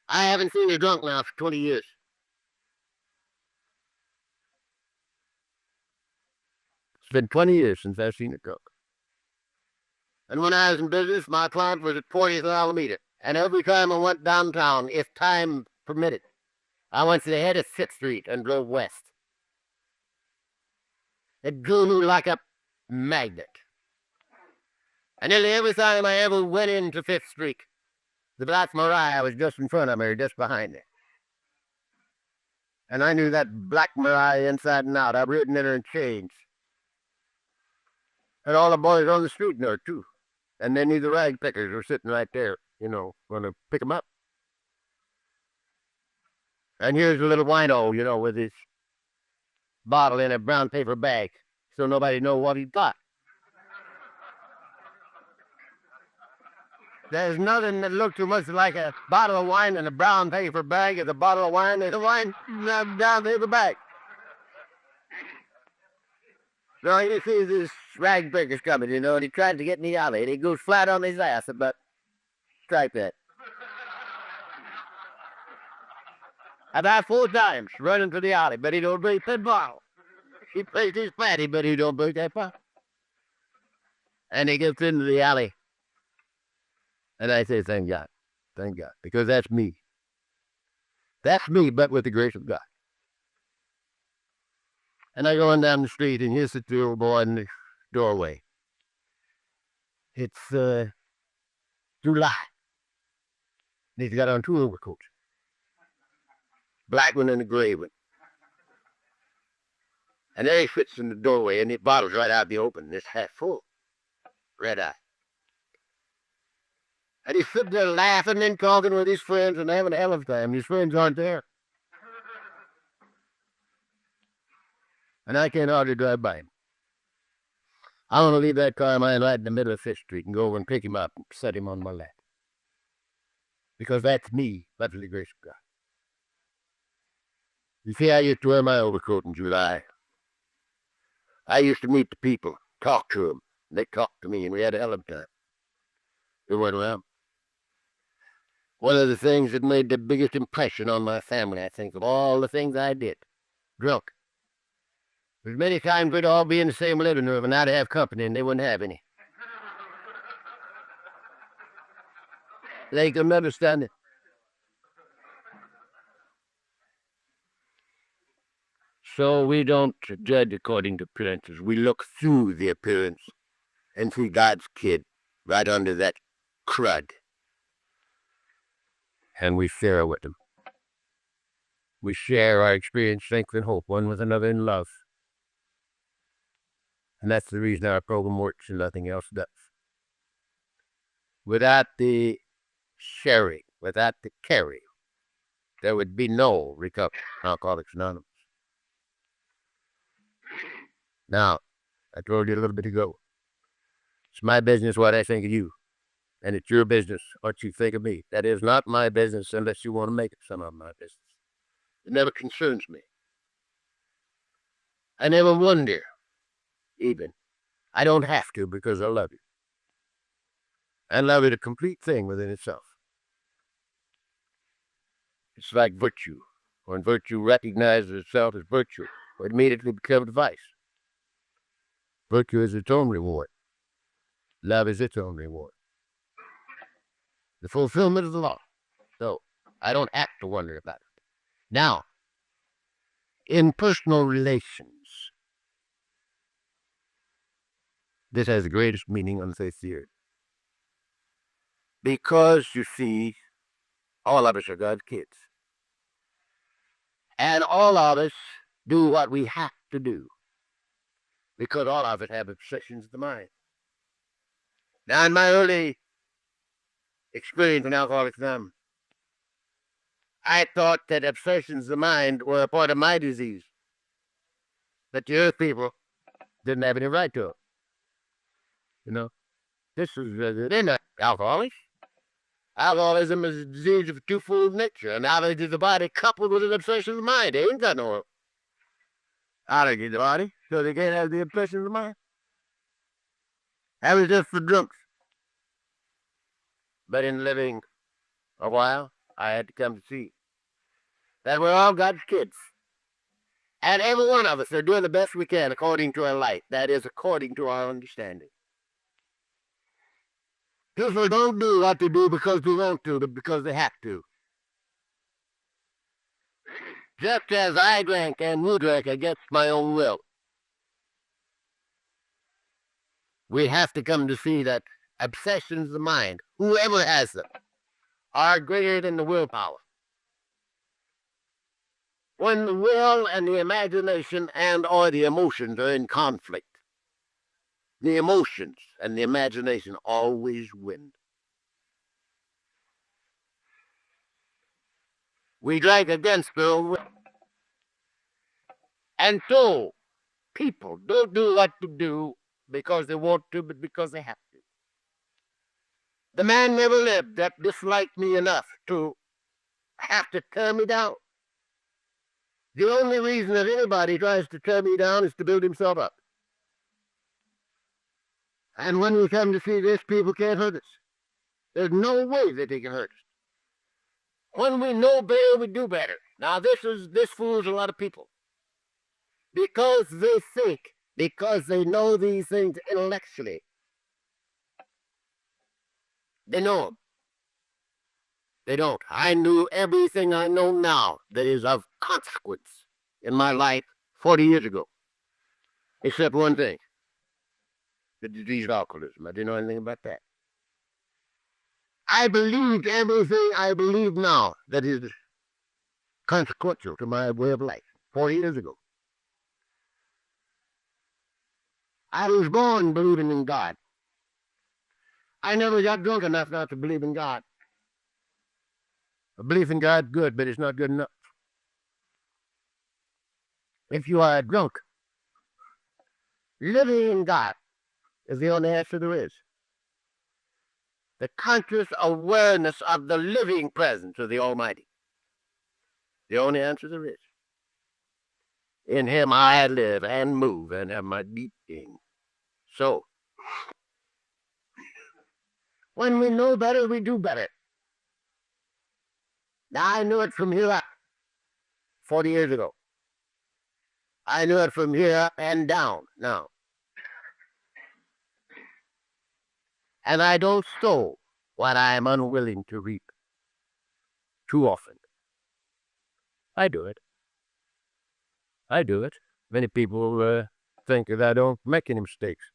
I haven't seen a drunk now for 20 years. It's been 20 years since I've seen a drunk. And when I was in business, my client was at 40th and Alameda. And every time I went downtown, if time permitted, I went to the head of 5th Street and drove west. It drew me like a magnet. And nearly every time I ever went into 5th Street, the Black Mariah was just in front of me or just behind me. And I knew that Black Mariah inside and out. I've ridden in her in chains. And all the boys on the street knew her, too. And then the rag pickers were sitting right there, going to pick them up. And here's a little wino, with his bottle in a brown paper bag, so nobody know what he got. There's nothing that looked too much like a bottle of wine in a brown paper bag as a bottle of wine in a wine brown paper bag. So he sees this rag pickers coming, and he tried to get in the alley, and he goes flat on his ass about strike that. About 4 times running through the alley, but he don't break that bottle. He plays his fatty, but he don't break that bottle. And he gets into the alley. And I say, thank God, because that's me. That's me, but with the grace of God. And I go on down the street, and here's the little boy in the doorway. It's July. And he's got on two overcoats. Black one and a gray one. And there he sits in the doorway, and the bottle's right out the open, and it's half full. Red eye. And he's sitting there laughing and talking with his friends and having a hell of a time. His friends aren't there. And I can't hardly drive by him. I want to leave that car of mine right in the middle of Fifth Street and go over and pick him up and set him on my lap. Because that's me, by the grace of God. You see, I used to wear my overcoat in July. I used to meet the people, talk to them. They talked to me, and we had a hell of a time. We went around. One of the things that made the biggest impression on my family, I think, of all the things I did, drunk. There's many times we'd all be in the same living room, and I'd have company, and they wouldn't have any. They couldn't understand it. So we don't judge according to appearances. We look through the appearance and see God's kid right under that crud. And we share with them. We share our experience, strength, and hope, one with another in love. And that's the reason our program works and nothing else does. Without the sharing, without the caring, there would be no recovery from Alcoholics Anonymous. Now, I told you a little bit ago, it's my business what I think of you, and it's your business what you think of me. That is not my business unless you want to make it some of my business. It never concerns me. I never wonder, even. I don't have to because I love you. And love is a complete thing within itself. It's like virtue. When virtue recognizes itself as virtue, it immediately becomes vice. Virtue is its own reward. Love is its own reward. The fulfillment of the law. So I don't have to wonder about it. Now, in personal relations, this has the greatest meaning on the face of the earth. Because, you see, all of us are God's kids. And all of us do what we have to do. Because all of us have obsessions of the mind. Now, in my early experience in Alcoholics Anonymous, I thought that obsessions of the mind were a part of my disease. That the earth people didn't have any right to it. You know, this is, they're not alcoholics. Alcoholism is a disease of a twofold nature. An allergy to the body coupled with an obsession of the mind. They ain't got no allergy to the body, so they can't have the obsession of the mind. That was just for drunks. But in living a while, I had to come to see that we're all God's kids. And every one of us are doing the best we can according to our light. That is, according to our understanding. People don't do what they do because they want to, but because they have to. Just as I drank and you drank against my own will. We have to come to see that obsessions of the mind, whoever has them, are greater than the willpower. When the will and the imagination and or the emotions are in conflict, the emotions and the imagination always win. We drag against their will. And so, people don't do what to do because they want to, but because they have to. The man never lived that disliked me enough to have to tear me down. The only reason that anybody tries to tear me down is to build himself up. And when we come to see this, people can't hurt us. There's no way that they can hurt us. When we know better, we do better. Now, this fools a lot of people. Because they think, because they know these things intellectually. They know them. They don't. I knew everything I know now that is of consequence in my life 40 years ago. Except one thing. the disease of alcoholism. I didn't know anything about that. I believed everything I believe now that is consequential to my way of life 40 years ago. I was born believing in God. I never got drunk enough not to believe in God. A belief in God's good, but it's not good enough. If you are drunk, living in God is the only answer there is. The conscious awareness of the living presence of the Almighty. The only answer there is. In Him I live and move and have my being. So, when we know better, we do better. Now, I knew it from here up 40 years ago. I knew it from here up and down now. And I don't sow what I am unwilling to reap. Too often. I do it. I do it. Many people think that I don't make any mistakes.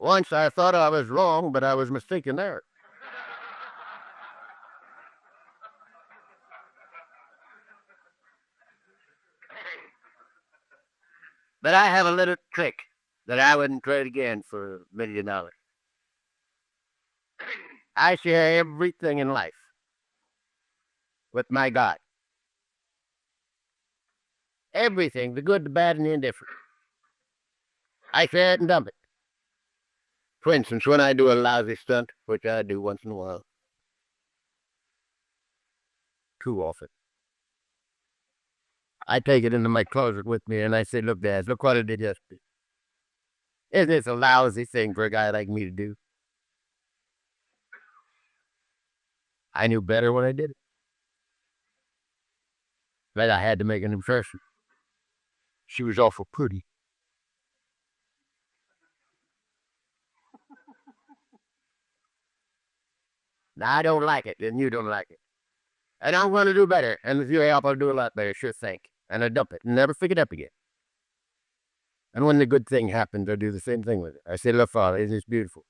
Once I thought I was wrong, but I was mistaken there. But I have a little trick that I wouldn't trade again for $1,000,000. I share everything in life with my God. Everything, the good, the bad, and the indifferent. I share it and dump it. For instance, when I do a lousy stunt, which I do once in a while, too often, I take it into my closet with me and I say, look, Dad, look what I did yesterday. Is this a lousy thing for a guy like me to do? I knew better when I did it. But I had to make an impression. She was awful pretty. Now, I don't like it, and you don't like it. And I'm going to do better. And with your help, I'll do a lot better, sure think. And I dump it and never pick it up again. And when the good thing happens, I do the same thing with it. I say, look, Father, isn't this beautiful?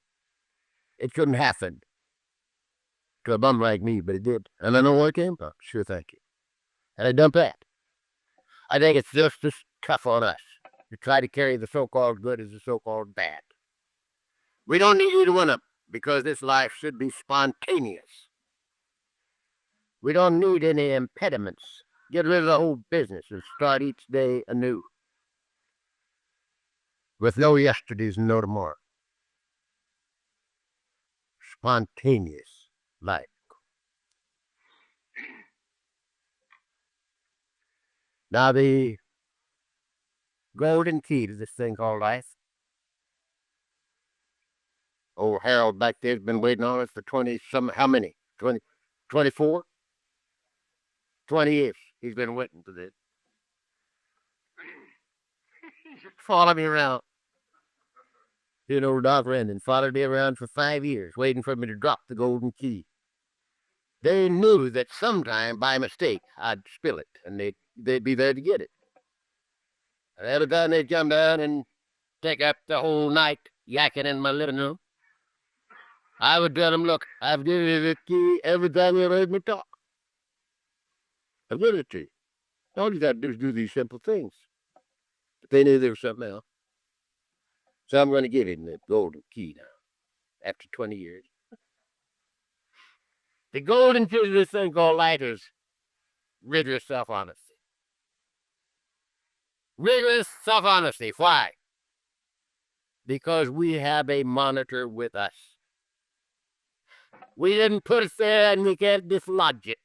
It couldn't happen to a bum like me, but it did. And I know where it came from. Sure, thank you. And I dump that. I think it's just as tough on us to try to carry the so-called good as the so-called bad. We don't need either one of them because this life should be spontaneous. We don't need any impediments. Get rid of the whole business and start each day anew. With no yesterdays and no tomorrow. Spontaneous life. Now, the golden key to this thing called life. Old Harold back there's been waiting on us for 20 some, how many? 20, 24? 20 years. He's been waiting for this. Follow me around. You know, Doc Rendon followed me around for 5 years, waiting for me to drop the golden key. They knew that sometime by mistake I'd spill it, and they'd be there to get it. And every time they'd come down and take up the whole night yakking in my living room, I would tell them, look, I've given you the key every time you heard me talk. I've given it to you. All you got to do is do these simple things. But they knew there was something else. So I'm going to give him the golden key now, after 20 years. The golden key to this thing called life is rigorous self-honesty. Rigorous self-honesty. Why? Because we have a monitor with us. We didn't put it there and we can't dislodge it.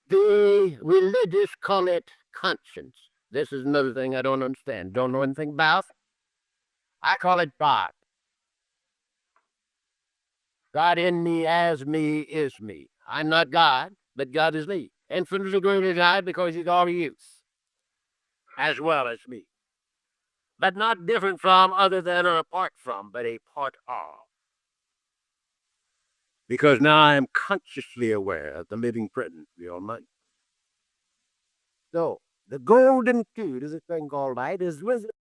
The religious call it conscience. This is another thing I don't understand. Don't know anything about. I call it God. God in me, as me, is me. I'm not God, but God is me. Infinitely greater than I because He's all use, as well as me. But not different from, other than, or apart from, but a part of. because now I am consciously aware of the living presence of the Almighty. So, the golden key to this thing called light is wisdom.